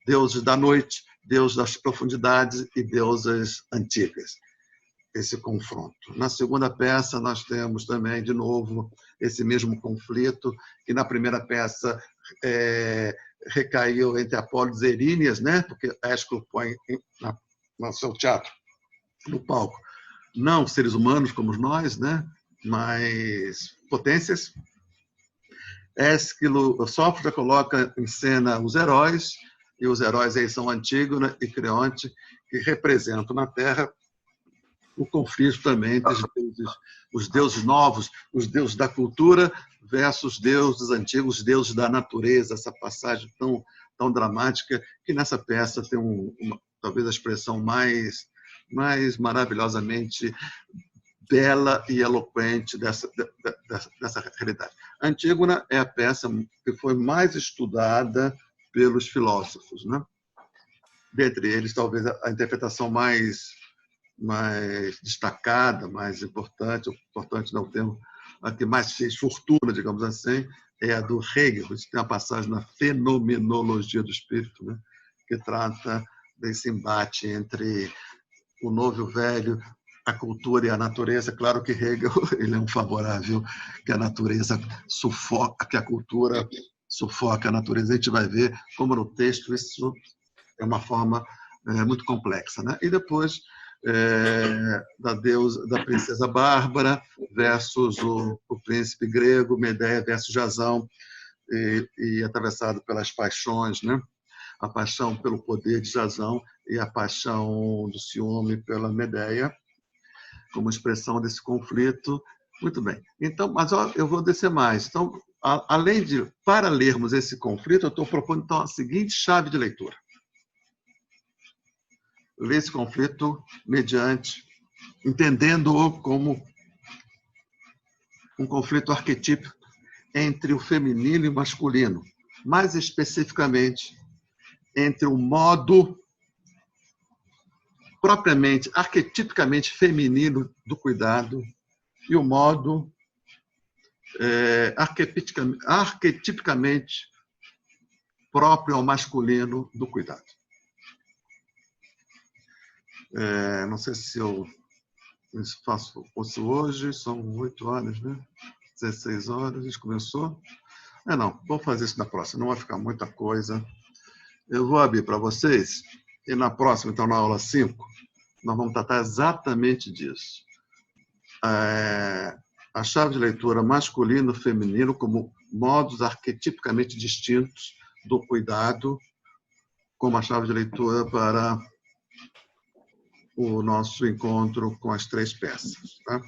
deuses da noite, deuses das profundidades e deusas antigas. Esse confronto. Na segunda peça, nós temos também, de novo, esse mesmo conflito, que na primeira peça recaiu entre Apolo e Eríneas, né? Porque Ésquilo põe no seu teatro, no palco, não seres humanos como nós, né? Mas potências. Sófocles coloca em cena os heróis, e os heróis aí são Antígona e Creonte, que representam na Terra o conflito também entre os deuses novos, os deuses da cultura versus os deuses antigos, os deuses da natureza, essa passagem tão tão dramática, que nessa peça tem talvez a expressão mais maravilhosamente bela e eloquente dessa realidade. Antígona é a peça que foi mais estudada pelos filósofos, né? Dentre eles, talvez a interpretação mais destacada, mais importante não termo, a que mais fez fortuna, digamos assim, é a do Hegel. Tem uma passagem na Fenomenologia do Espírito, né, que trata desse embate entre o novo e o velho, a cultura e a natureza. Claro que Hegel ele é um favorável que a natureza sufoca, que a cultura sufoca a natureza. A gente vai ver como no texto isso é uma forma muito complexa, né? E depois da princesa Bárbara versus o príncipe grego, Medeia versus Jasão, e atravessado pelas paixões, né? A paixão pelo poder de Jasão e a paixão do ciúme pela Medeia, como expressão desse conflito. Muito bem. Então, mas eu vou descer mais. Então, para lermos esse conflito, eu estou propondo então a seguinte chave de leitura. Ler esse conflito entendendo-o como um conflito arquetípico entre o feminino e o masculino, mais especificamente entre o modo propriamente, arquetipicamente feminino do cuidado e o modo arquetipicamente próprio ao masculino do cuidado. Não sei se eu faço isso hoje, são 8 horas, né? 16 horas, a gente começou. Não, vou fazer isso na próxima, não vai ficar muita coisa. Eu vou abrir para vocês, e na próxima, então, na aula 5, nós vamos tratar exatamente disso. A chave de leitura masculino e feminino como modos arquetipicamente distintos do cuidado, como a chave de leitura para o nosso encontro com as 3 peças. Tá? A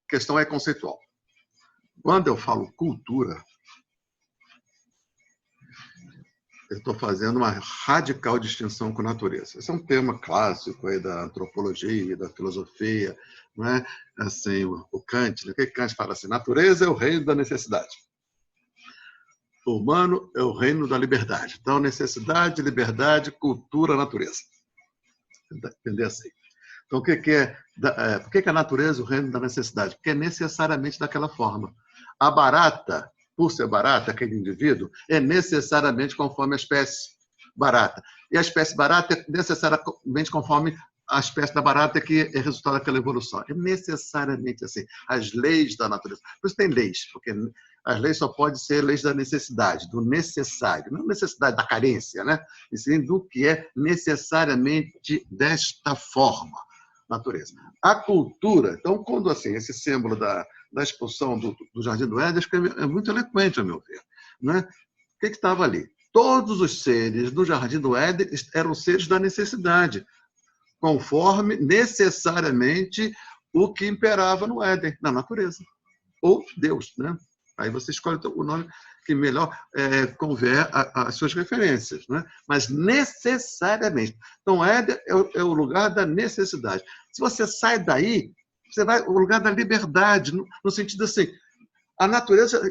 questão é conceitual. Quando eu falo cultura, eu estou fazendo uma radical distinção com a natureza. Esse é um tema clássico aí da antropologia, da filosofia, não é? Assim, o Kant, né? O que Kant fala assim? Natureza é o reino da necessidade. O humano é o reino da liberdade. Então, necessidade, liberdade, cultura, natureza. Entender assim. Então, por que a natureza é o reino da necessidade? Porque é necessariamente daquela forma. A barata, por ser barata, aquele indivíduo, é necessariamente conforme a espécie barata. E a espécie barata é necessariamente conforme a espécie da barata que é resultado daquela evolução. É necessariamente assim. As leis da natureza. Por isso tem leis, porque as leis só podem ser leis da necessidade, do necessário. Não necessidade da carência, né? E sim do que é necessariamente desta forma. Natureza. A cultura, então, quando assim, esse símbolo da expulsão do Jardim do Éden, acho que é muito eloquente, a meu ver. Né? O que estava ali? Todos os seres do Jardim do Éden eram seres da necessidade, conforme necessariamente o que imperava no Éden, na natureza. Ou Deus. Né? Aí você escolhe o nome que melhor conver às suas referências. Né? Mas necessariamente. Então, Éden é o lugar da necessidade. Se você sai daí, você vai ao lugar da liberdade, no sentido assim, a natureza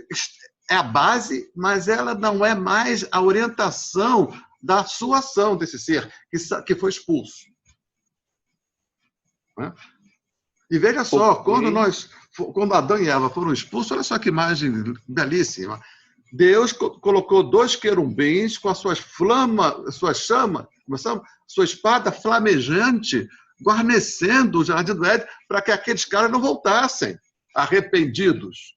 é a base, mas ela não é mais a orientação da sua ação desse ser que foi expulso. Né? E veja só, quando Adão e Eva foram expulsos, olha só que imagem belíssima. Deus colocou 2 querubins com as suas chamas, sua espada flamejante, guarnecendo o Jardim do Éden para que aqueles caras não voltassem arrependidos.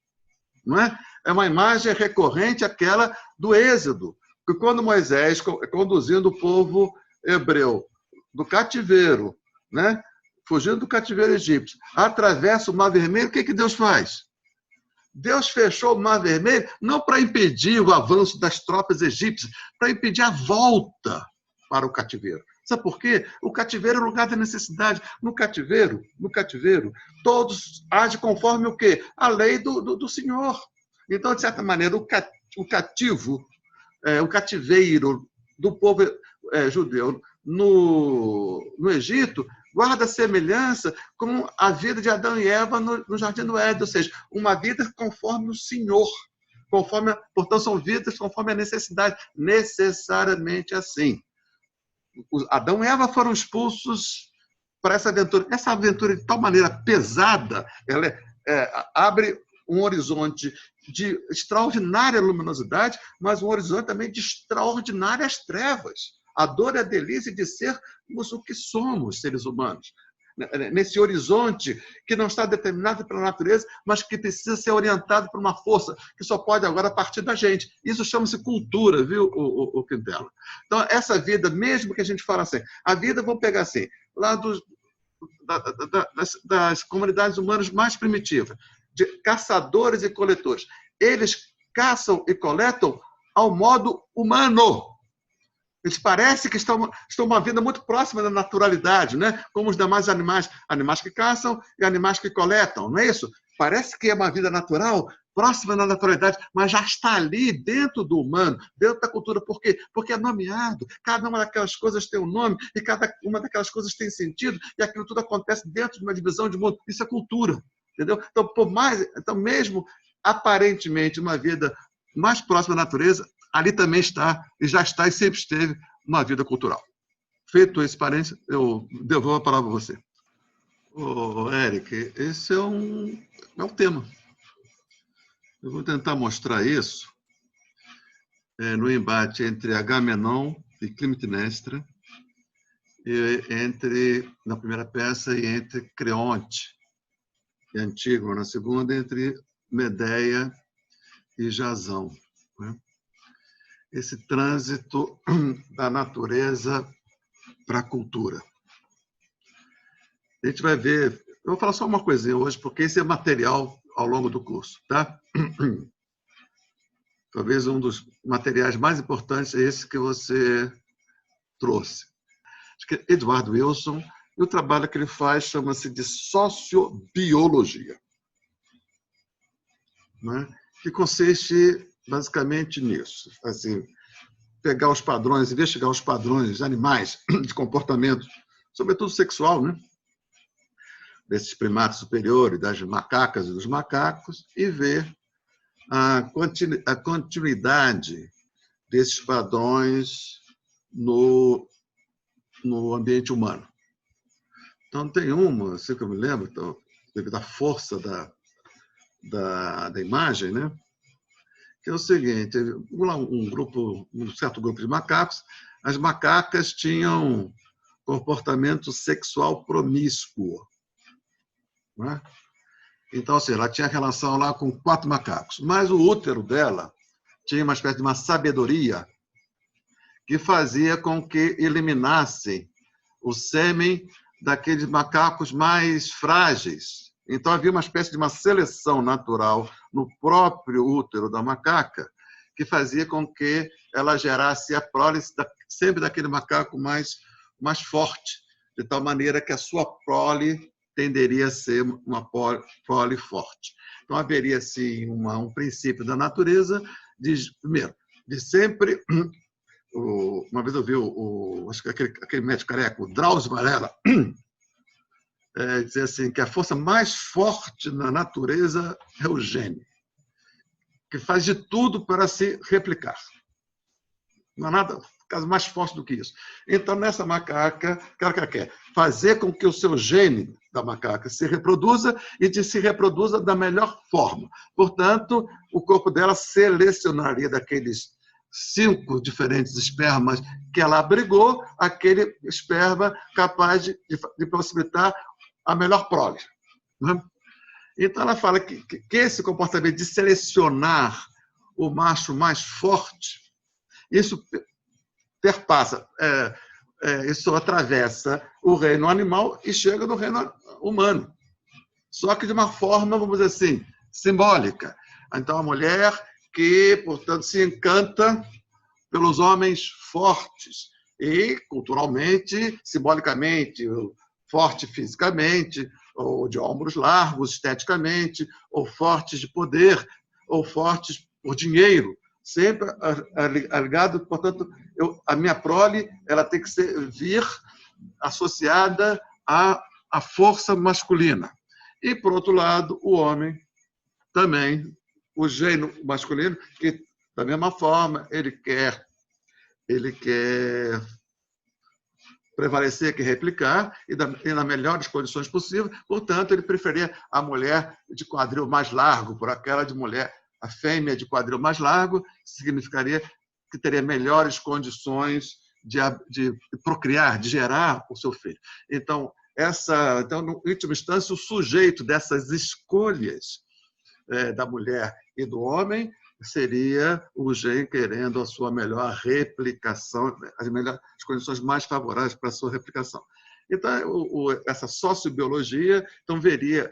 Não é? É uma imagem recorrente àquela do Êxodo, que quando Moisés, conduzindo o povo hebreu do cativeiro, né? Fugindo do cativeiro egípcio, atravessa o Mar Vermelho, o que Deus faz? Deus fechou o Mar Vermelho não para impedir o avanço das tropas egípcias, para impedir a volta para o cativeiro. Sabe por quê? O cativeiro é o lugar da necessidade. No cativeiro, todos agem conforme o quê? A lei do Senhor. Então, de certa maneira, o cativeiro do povo judeu no Egito guarda semelhança com a vida de Adão e Eva no Jardim do Éden, ou seja, uma vida conforme o Senhor, portanto, são vidas conforme a necessidade, necessariamente assim. Adão e Eva foram expulsos para essa aventura. Essa aventura, de tal maneira pesada, ela abre um horizonte de extraordinária luminosidade, mas um horizonte também de extraordinárias trevas. A dor e a delícia de sermos o que somos, seres humanos. Nesse horizonte que não está determinado pela natureza, mas que precisa ser orientado por uma força que só pode agora partir da gente. Isso chama-se cultura, viu, o Quintela? Então, essa vida, mesmo que a gente fale assim, a vida, vamos pegar assim, lá das comunidades humanas mais primitivas, de caçadores e coletores. Eles caçam e coletam ao modo humano. Eles parecem que estão uma vida muito próxima da naturalidade, né? Como os demais animais. Animais que caçam e animais que coletam, não é isso? Parece que é uma vida natural, próxima da naturalidade, mas já está ali dentro do humano, dentro da cultura. Por quê? Porque é nomeado. Cada uma daquelas coisas tem um nome e cada uma daquelas coisas tem sentido e aquilo tudo acontece dentro de uma divisão de mundo. Isso é cultura. Entendeu? Então, mesmo aparentemente uma vida mais próxima da natureza, ali também está, e já está e sempre esteve, uma vida cultural. Feito esse parênteses, eu devolvo a palavra a você. Eric, esse é um tema. Eu vou tentar mostrar isso no embate entre Agamenon e Clitemnestra, na primeira peça, e entre Creonte e Antígona, na segunda, entre Medeia e Jasão. Né? Esse trânsito da natureza para a cultura. A gente vai ver... Eu vou falar só uma coisinha hoje, porque esse é material ao longo do curso, tá? Talvez um dos materiais mais importantes é esse que você trouxe. Acho que é Edward Wilson, e o trabalho que ele faz chama-se de sociobiologia, né? Que consiste basicamente nisso, assim, pegar os padrões, investigar os padrões animais de comportamento, sobretudo sexual, né? Desses primatas superiores, das macacas e dos macacos, e ver a continuidade desses padrões no ambiente humano. Então, tem uma, assim que eu me lembro, então, devido à força da imagem, né? Que é o seguinte, um certo grupo de macacos, as macacas tinham comportamento sexual promíscuo. Né? Então, assim, ela tinha relação lá com 4 macacos, mas o útero dela tinha uma espécie de uma sabedoria que fazia com que eliminasse o sêmen daqueles macacos mais frágeis. Então, havia uma espécie de uma seleção natural no próprio útero da macaca que fazia com que ela gerasse a prole sempre daquele macaco mais forte, de tal maneira que a sua prole tenderia a ser uma prole forte. Então, haveria, sim, um princípio da natureza, primeiro, de sempre... Uma vez eu vi acho que aquele médico careca, o Drauzio Varela, dizer assim, que a força mais forte na natureza é o gene, que faz de tudo para se replicar. Não há nada caso mais forte do que isso. Então, nessa macaca, o que ela quer? Fazer com que o seu gene da macaca se reproduza e se reproduza da melhor forma. Portanto, o corpo dela selecionaria daqueles 5 diferentes espermas que ela abrigou, aquele esperma capaz de possibilitar a melhor prole. Né? Então, ela fala que esse comportamento de selecionar o macho mais forte, isso perpassa, isso atravessa o reino animal e chega no reino humano. Só que de uma forma, vamos dizer assim, simbólica. Então, a mulher que, portanto, se encanta pelos homens fortes e, culturalmente, simbolicamente, forte fisicamente, ou de ombros largos esteticamente, ou fortes de poder, ou fortes por dinheiro. sempre ligado, portanto, a minha prole ela tem que vir associada à força masculina. E, por outro lado, o homem também, o gênio masculino, que, da mesma forma, ele quer prevalecer, quer replicar, e nas melhores condições possíveis. Portanto, ele preferia a mulher de quadril mais largo por aquela de mulher, a fêmea de quadril mais largo, significaria que teria melhores condições de procriar, de gerar o seu filho. Então, em última instância, o sujeito dessas escolhas da mulher e do homem seria o gene querendo a sua melhor replicação, as condições mais favoráveis para a sua replicação. Então, essa sociobiologia então, veria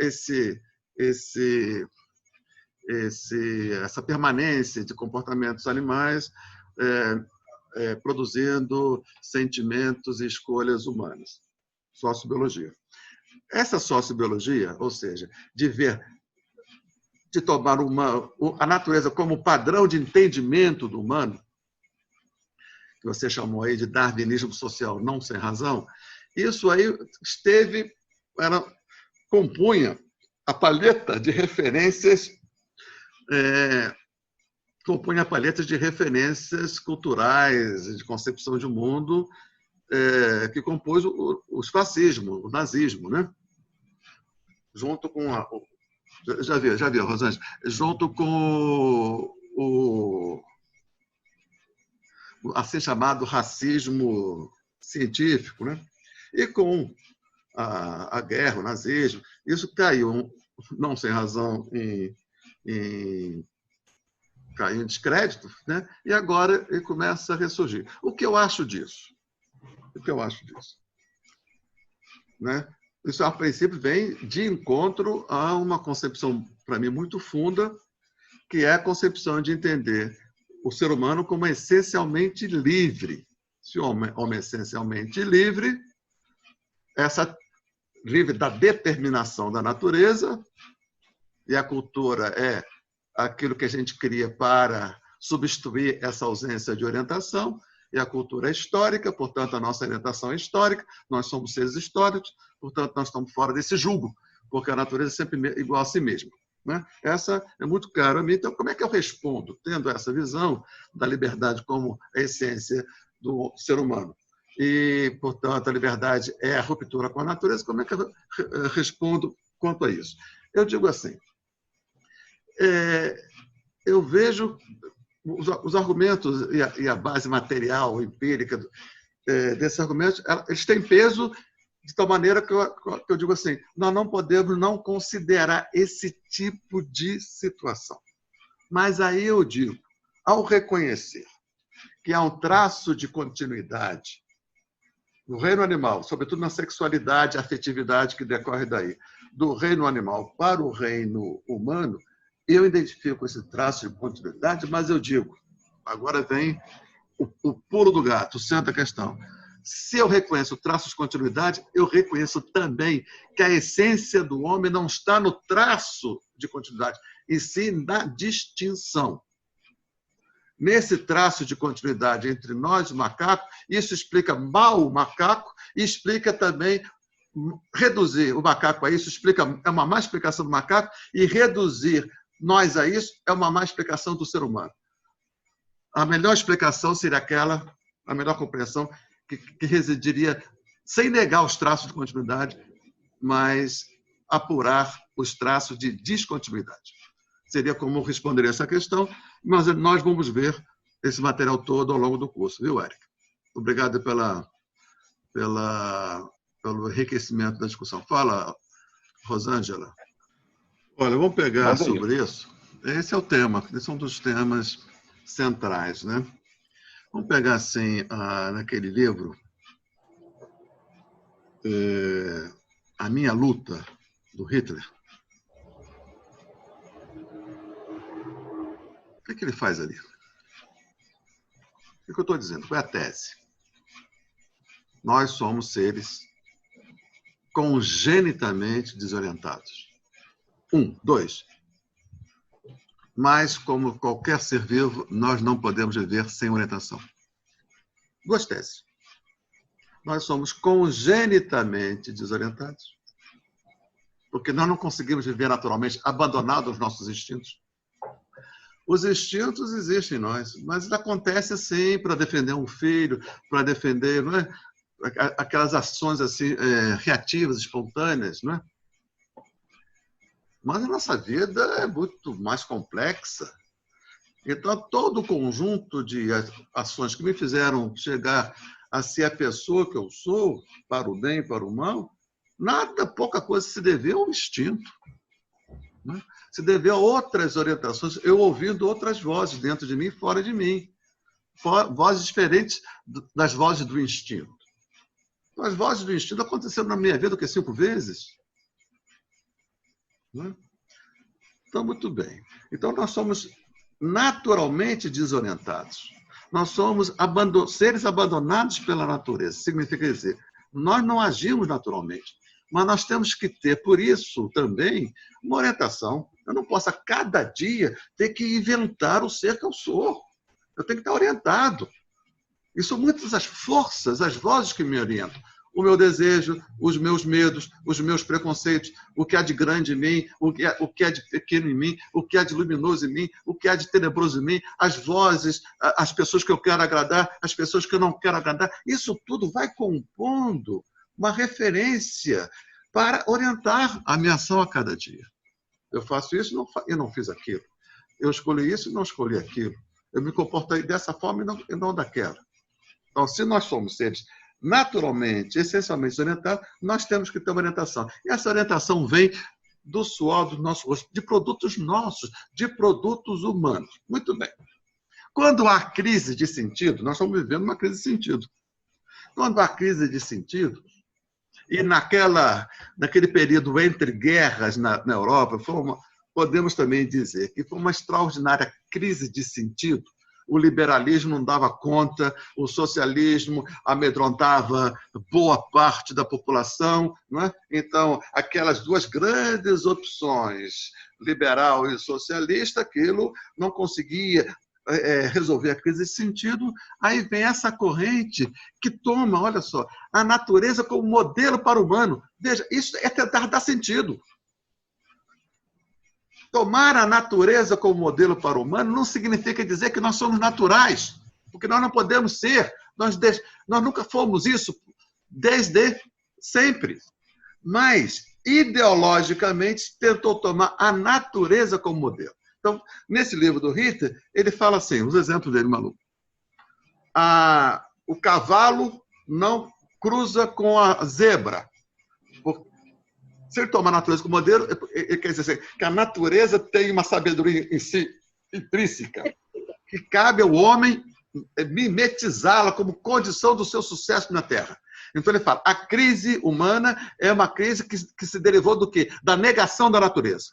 essa permanência de comportamentos animais produzindo sentimentos e escolhas humanas. Sociobiologia. Essa sociobiologia, ou seja, de tomar a natureza como padrão de entendimento do humano, que você chamou aí de darwinismo social não sem razão, isso aí compunha a paleta de referências culturais, de concepção de mundo, que compôs os fascismos, o nazismo, né? Junto com já viu, Rosângela? Junto com o assim chamado racismo científico, né? E com a guerra, o nazismo, isso caiu, não sem razão, caiu em descrédito, né? E agora ele começa a ressurgir. O que eu acho disso? Né? Isso, a princípio, vem de encontro a uma concepção, para mim, muito funda, que é a concepção de entender o ser humano como essencialmente livre. Se o homem é essencialmente livre, livre da determinação da natureza, e a cultura é aquilo que a gente cria para substituir essa ausência de orientação, e a cultura é histórica, portanto, a nossa orientação é histórica, nós somos seres históricos, portanto, nós estamos fora desse julgo, porque a natureza é sempre igual a si mesma. Né? Essa é muito cara a mim. Então, como é que eu respondo, tendo essa visão da liberdade como a essência do ser humano? E, portanto, a liberdade é a ruptura com a natureza. Como é que eu respondo quanto a isso? Eu digo assim, eu vejo os argumentos e a base material, empírica desses argumentos, eles têm peso de tal maneira que eu digo assim, nós não podemos não considerar esse tipo de situação. Mas aí eu digo, ao reconhecer que há um traço de continuidade no reino animal, sobretudo na sexualidade, afetividade que decorre daí, do reino animal para o reino humano, eu identifico esse traço de continuidade, mas eu digo, agora vem o pulo do gato, o centro da questão. Se eu reconheço o traço de continuidade, eu reconheço também que a essência do homem não está no traço de continuidade, e sim na distinção. Nesse traço de continuidade entre nós e o macaco, isso explica mal o macaco e explica também reduzir o macaco a isso, é uma má explicação do macaco, e reduzir nós a isso é uma má explicação do ser humano. A melhor explicação seria a melhor compreensão, que residiria, sem negar os traços de continuidade, mas apurar os traços de descontinuidade. Seria como eu responderia essa questão, mas nós vamos ver esse material todo ao longo do curso, viu, Érica? Obrigado pelo enriquecimento da discussão. Fala, Rosângela. Olha, vamos pegar sobre isso. Esse é o tema, esse é um dos temas centrais, né? Vamos pegar, assim, naquele livro, A Minha Luta, do Hitler. O que ele faz ali? O que eu estou dizendo? Qual é a tese? Nós somos seres congenitamente desorientados. 1, 2. mas, como qualquer ser vivo, nós não podemos viver sem orientação. Duas teses. Nós somos congenitamente desorientados, porque nós não conseguimos viver naturalmente, abandonados aos nossos instintos. Os instintos existem em nós, mas isso acontece assim para defender um filho, para defender, não é? Aquelas ações assim, reativas, espontâneas, não é? Mas a nossa vida é muito mais complexa. Então, todo o conjunto de ações que me fizeram chegar a ser a pessoa que eu sou, para o bem e para o mal, nada, pouca coisa se deveu ao instinto. Né? Se deveu a outras orientações, eu ouvindo outras vozes dentro de mim e fora de mim. Vozes diferentes das vozes do instinto. As vozes do instinto aconteceram na minha vida o que 5 vezes. Né? Então, muito bem. Então, nós somos naturalmente desorientados. Nós somos seres abandonados pela natureza. Significa dizer, nós não agimos naturalmente, mas nós temos que ter, por isso, também, uma orientação. Eu não posso, a cada dia, ter que inventar o ser que eu sou. Eu tenho que estar orientado. E são muitas as forças, as vozes que me orientam. O meu desejo, os meus medos, os meus preconceitos, o que há de grande em mim, o que há de pequeno em mim, o que há de luminoso em mim, o que há de tenebroso em mim, as vozes, as pessoas que eu quero agradar, as pessoas que eu não quero agradar. Isso tudo vai compondo uma referência para orientar a minha ação a cada dia. Eu faço isso e não fiz aquilo. Eu escolhi isso e não escolhi aquilo. Eu me comportei dessa forma e não daquela. Então, se nós somos seres naturalmente, essencialmente orientados, nós temos que ter uma orientação. E essa orientação vem do suor do nosso rosto, de produtos nossos, de produtos humanos. Muito bem. Quando há crise de sentido, nós estamos vivendo uma crise de sentido. Quando há crise de sentido, e naquele período entre guerras na Europa, podemos também dizer que foi uma extraordinária crise de sentido. O liberalismo não dava conta, o socialismo amedrontava boa parte da população. Não é? Então, aquelas duas grandes opções, liberal e socialista, aquilo não conseguia resolver a crise de sentido. Aí vem essa corrente que toma, olha só, a natureza como modelo para o humano. Veja, isso é tentar dar sentido. Tomar a natureza como modelo para o humano não significa dizer que nós somos naturais, porque nós não podemos ser. Nós nunca fomos isso desde sempre. Mas, ideologicamente, tentou tomar a natureza como modelo. Então, nesse livro do Ritter, ele fala assim, os exemplos dele, maluco. O cavalo não cruza com a zebra. Se ele tomar a natureza como modelo, ele quer dizer assim, que a natureza tem uma sabedoria em si, intrínseca, que cabe ao homem mimetizá-la como condição do seu sucesso na Terra. Então ele fala, a crise humana é uma crise que se derivou do quê? Da negação da natureza.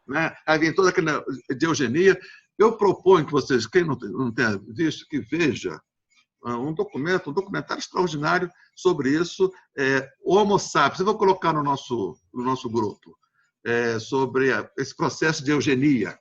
Né? Aí vem toda aquela de eugenia. Eu proponho que vocês, quem não tenha visto, que veja um documentário extraordinário sobre isso, Homo Sapiens. Eu vou colocar no nosso grupo, sobre esse processo de eugenia.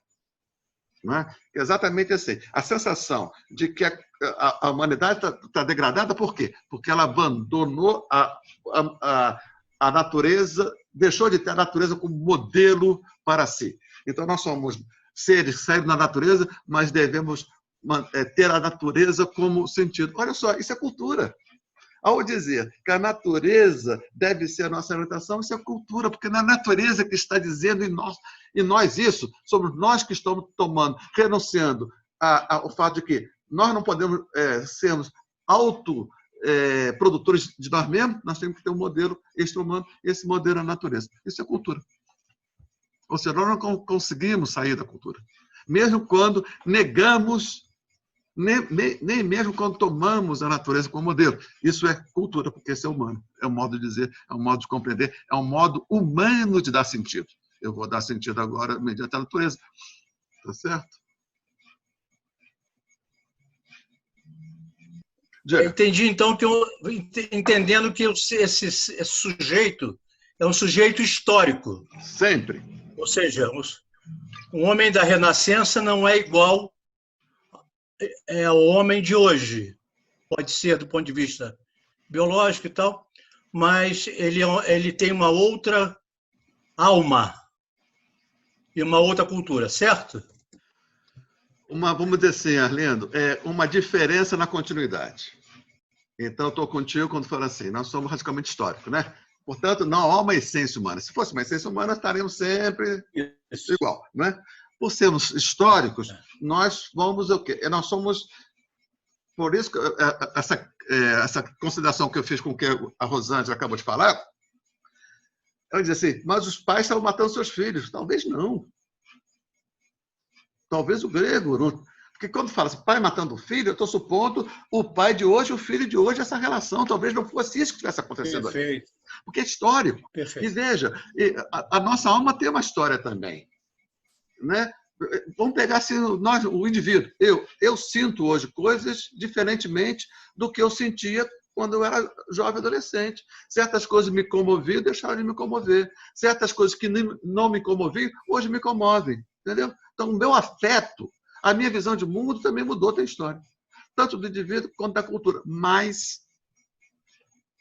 Né? Exatamente assim. A sensação de que a humanidade está degradada, por quê? Porque ela abandonou a natureza, deixou de ter a natureza como modelo para si. Então, nós somos seres que saíram da natureza, mas devemos ter a natureza como sentido. Olha só, isso é cultura. Ao dizer que a natureza deve ser a nossa orientação, isso é cultura, porque na natureza que está dizendo em nós isso, somos nós que estamos renunciando ao fato de que nós não podemos sermos produtores de nós mesmos, nós temos que ter um modelo extra-humano, esse modelo é a natureza. Isso é cultura. Ou seja, nós não conseguimos sair da cultura. Mesmo quando negamos, nem mesmo quando tomamos a natureza como modelo. Isso é cultura, porque isso é humano. É um modo de dizer, é um modo de compreender, é um modo humano de dar sentido. Eu vou dar sentido agora mediante a natureza. Tá certo? Eu entendi, então, entendendo que esse sujeito é um sujeito histórico. Sempre. Ou seja, O homem da Renascença não é igual ao homem de hoje. Pode ser do ponto de vista biológico e tal, mas ele tem uma outra alma e uma outra cultura, certo? Vamos dizer assim, Arlindo, uma diferença na continuidade. Então, eu estou contigo quando falo assim, nós somos radicalmente históricos, né? Portanto, não há uma essência humana. Se fosse uma essência humana, estaríamos sempre igual, né? Por sermos históricos, nós vamos o quê? Nós somos, por isso, essa consideração que eu fiz com o que a Rosângela acabou de falar, ela diz assim, mas os pais estavam matando seus filhos. Talvez não. Talvez o grego. Não. Porque quando fala assim, pai matando o filho, eu estou supondo o pai de hoje, o filho de hoje, essa relação. Talvez não fosse isso que estivesse acontecendo. Perfeito. Ali. Porque é histórico. Perfeito. E veja, a nossa alma tem uma história também. Né? Vamos pegar assim, nós, o indivíduo. Eu sinto hoje coisas diferentemente do que eu sentia quando eu era jovem adolescente. Certas coisas me comoviam, deixaram de me comover. Certas coisas que não me comoviam, hoje me comovem. Entendeu? Então, o meu afeto, a minha visão de mundo também mudou, tem história. Tanto do indivíduo quanto da cultura. Mas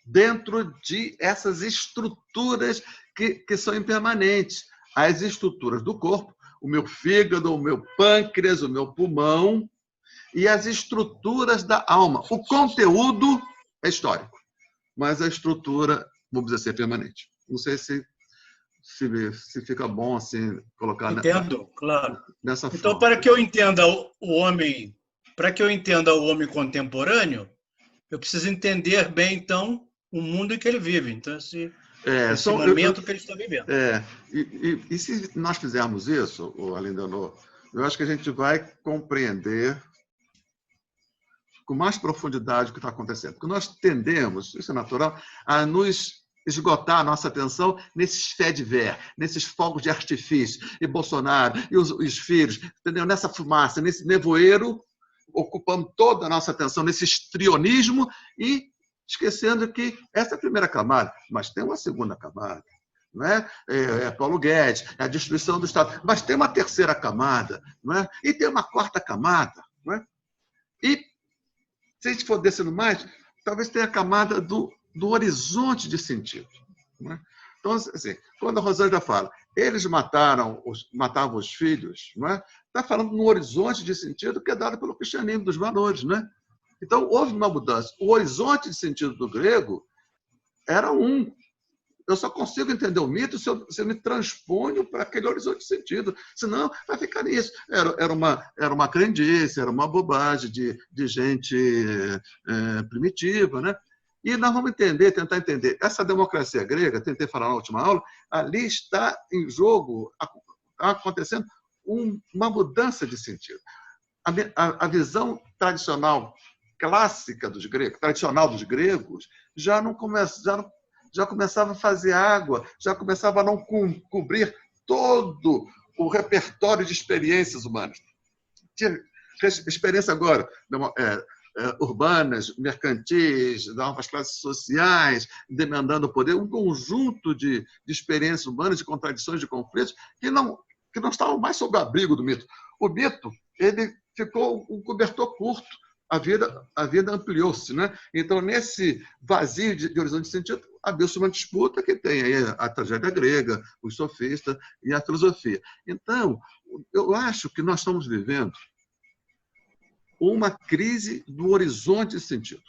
dentro de essas estruturas que são impermanentes. As estruturas do corpo, o meu fígado, o meu pâncreas, o meu pulmão e as estruturas da alma. O conteúdo é histórico, mas a estrutura, vamos dizer assim, é permanente. Não sei se fica bom assim colocar. Entendo, claro. Nessa forma. Então, para que eu entenda o homem contemporâneo, eu preciso entender bem então o mundo em que ele vive. Então, esse momento que ele está vivendo. E se nós fizermos isso, Alain Delon, eu acho que a gente vai compreender com mais profundidade o que está acontecendo. Porque nós tendemos, isso é natural, a nos esgotar a nossa atenção nesses faits divers, nesses fogos de artifício, e Bolsonaro, e os filhos, entendeu? Nessa fumaça, nesse nevoeiro, ocupando toda a nossa atenção nesse histrionismo e esquecendo que essa é a primeira camada, mas tem uma segunda camada. Não é? Paulo Guedes, a destruição do Estado, mas tem uma terceira camada, não é? E tem uma quarta camada. Não é? E, se a gente for descendo mais, talvez tenha a camada do horizonte de sentido. Não é? Então, assim, quando a Rosângela fala, eles matavam os filhos, não é? Está falando no horizonte de sentido que é dado pelo cristianismo, dos valores. Não é? Então, houve uma mudança. O horizonte de sentido do grego era um. Eu só consigo entender o mito se eu me transponho para aquele horizonte de sentido. Senão, vai ficar nisso. Era uma crendice, era uma bobagem de gente primitiva. Né? E nós vamos tentar entender. Essa democracia grega, tentei falar na última aula, ali está em jogo, acontecendo uma mudança de sentido. A visão tradicional, clássica dos gregos, tradicional dos gregos, já começava a fazer água, já começava a não cobrir todo o repertório de experiências humanas. Tinha experiência agora, urbanas, mercantis, novas classes sociais, demandando poder, um conjunto de experiências humanas, de contradições, de conflitos, que não estavam mais sob o abrigo do mito. O mito ele ficou um cobertor curto, a vida ampliou-se. Né? Então, nesse vazio de horizonte de sentido, abriu-se uma disputa que tem aí a tragédia grega, os sofistas e a filosofia. Então, eu acho que nós estamos vivendo uma crise do horizonte de sentido.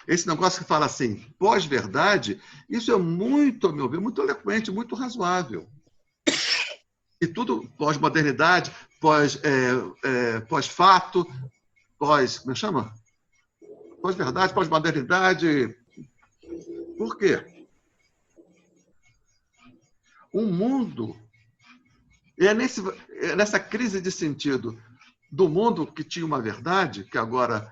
Esse negócio que fala assim, pós-verdade, isso é muito, a meu ver, muito eloquente, muito razoável. E tudo pós-modernidade, pós-fato, como chama? Pós-verdade, pós-modernidade. Por quê? O mundo é nessa crise de sentido do mundo que tinha uma verdade, que agora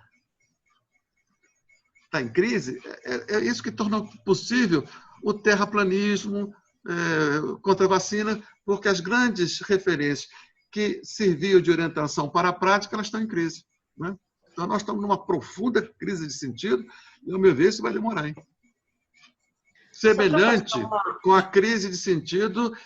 está em crise, é isso que torna possível o terraplanismo contra a vacina, porque as grandes referências que serviam de orientação para a prática, elas estão em crise. Né? Então, nós estamos numa profunda crise de sentido e, ao meu ver, isso vai demorar. Hein? Semelhante com a crise de sentido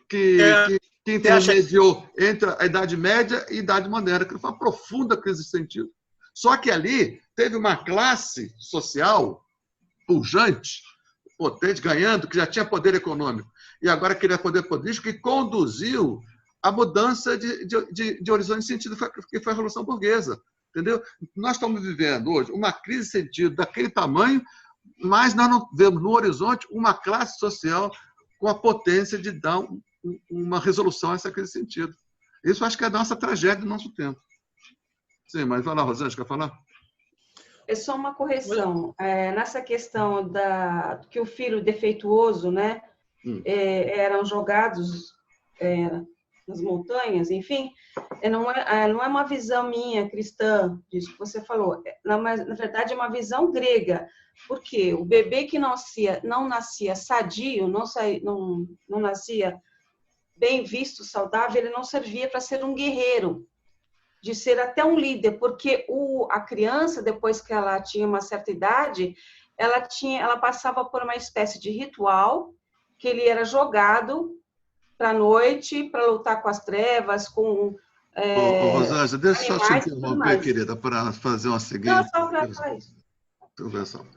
que, É, que, que você acha intermediou entre a Idade Média e a Idade Moderna, que foi uma profunda crise de sentido. Só que ali teve uma classe social pujante, potente, ganhando, que já tinha poder econômico, e agora queria poder político, que conduziu a mudança de horizonte de sentido, que foi a Revolução Burguesa. Entendeu? Nós estamos vivendo hoje uma crise de sentido daquele tamanho, mas nós não vemos no horizonte uma classe social com a potência de dar uma resolução a essa crise de sentido. Isso acho que é a nossa tragédia do nosso tempo. Sim, mas vai lá, Rosângela, quer falar? É só uma correção. Nessa questão que o filho defeituoso, né, eram jogados nas montanhas, enfim, não é uma visão minha cristã, disso que você falou. Mas, na verdade, é uma visão grega, porque o bebê que não nascia sadio, não nascia bem visto, saudável, ele não servia para ser um guerreiro, de ser até um líder, porque a criança, depois que ela tinha uma certa idade, ela passava por uma espécie de ritual, que ele era jogado para a noite, para lutar com as trevas, com Rosângela, deixa eu só te animais e tudo interromper, mais. querida, para fazer uma Não, seguinte só para falar isso. intervenção.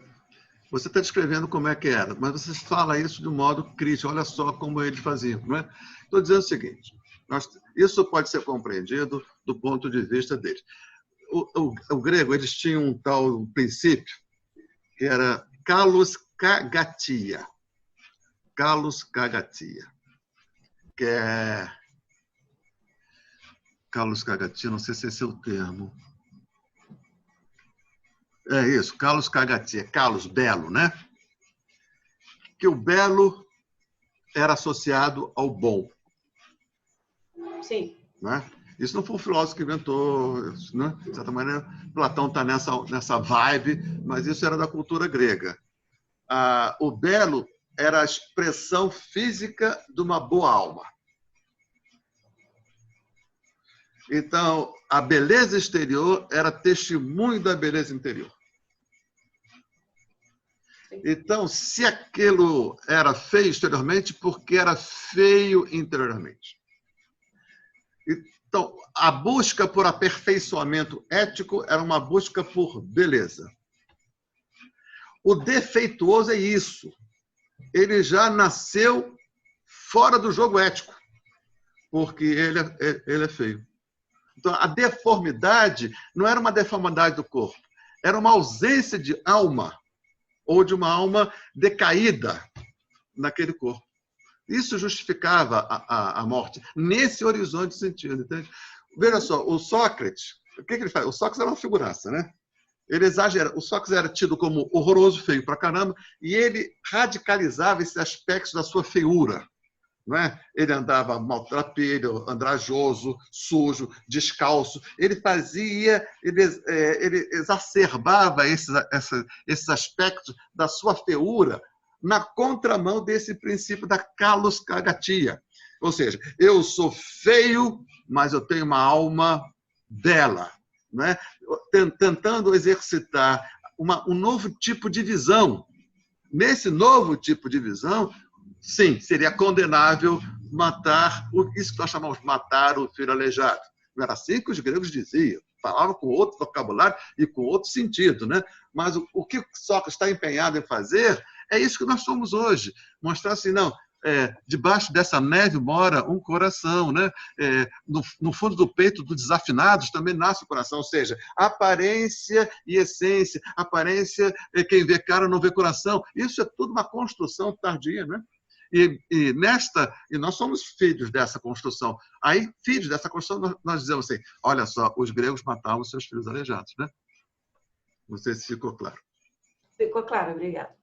Você está descrevendo como é que era, mas você fala isso de um modo crítico. Olha só como eles faziam. Não é? Estou dizendo o seguinte, isso pode ser compreendido do ponto de vista deles. O grego, eles tinham um tal princípio que era kalos kagatia. Kalos kagatia. Que é... Kalos kagatia, não sei se esse é o termo. É isso, kalos kagatia. Kalos, belo, né? Que o belo era associado ao bom. Sim. Né? Isso não foi um filósofo que inventou, né? De certa maneira, Platão está nessa vibe, mas isso era da cultura grega. O belo era a expressão física de uma boa alma. Então, a beleza exterior era testemunho da beleza interior. Então, se aquilo era feio exteriormente, porque era feio interiormente. Então, a busca por aperfeiçoamento ético era uma busca por beleza. O defeituoso é isso. Ele já nasceu fora do jogo ético, porque ele é feio. Então, a deformidade não era uma deformidade do corpo, era uma ausência de alma, ou de uma alma decaída naquele corpo. Isso justificava a morte, nesse horizonte de sentido. Entende? Veja só, o Sócrates, o que ele faz? O Sócrates era uma figuraça, né? Ele exagera. O Sócrates era tido como horroroso, feio pra caramba, e ele radicalizava esses aspectos da sua feiura. Não é? Ele andava maltrapilho, andrajoso, sujo, descalço. Ele exacerbava esses aspectos da sua feiura na contramão desse princípio da kalos kagatia. Ou seja, eu sou feio, mas eu tenho uma alma bela. Não é? Tentando exercitar um novo tipo de visão. Nesse novo tipo de visão, sim, seria condenável matar, isso que nós chamamos de matar o filho aleijado. Não era assim que os gregos diziam, falavam com outro vocabulário e com outro sentido. Né? Mas o que Sócrates está empenhado em fazer é isso que nós somos hoje. Mostrar assim, não, debaixo dessa neve mora um coração. Né? No fundo do peito dos desafinados também nasce o coração. Ou seja, aparência e essência. Aparência, quem vê cara não vê coração. Isso é tudo uma construção tardia. Né? E nós somos filhos dessa construção. Aí, filhos dessa construção, nós dizemos assim, olha só, os gregos matavam seus filhos aleijados. Né? Não sei se ficou claro. Ficou claro, obrigada.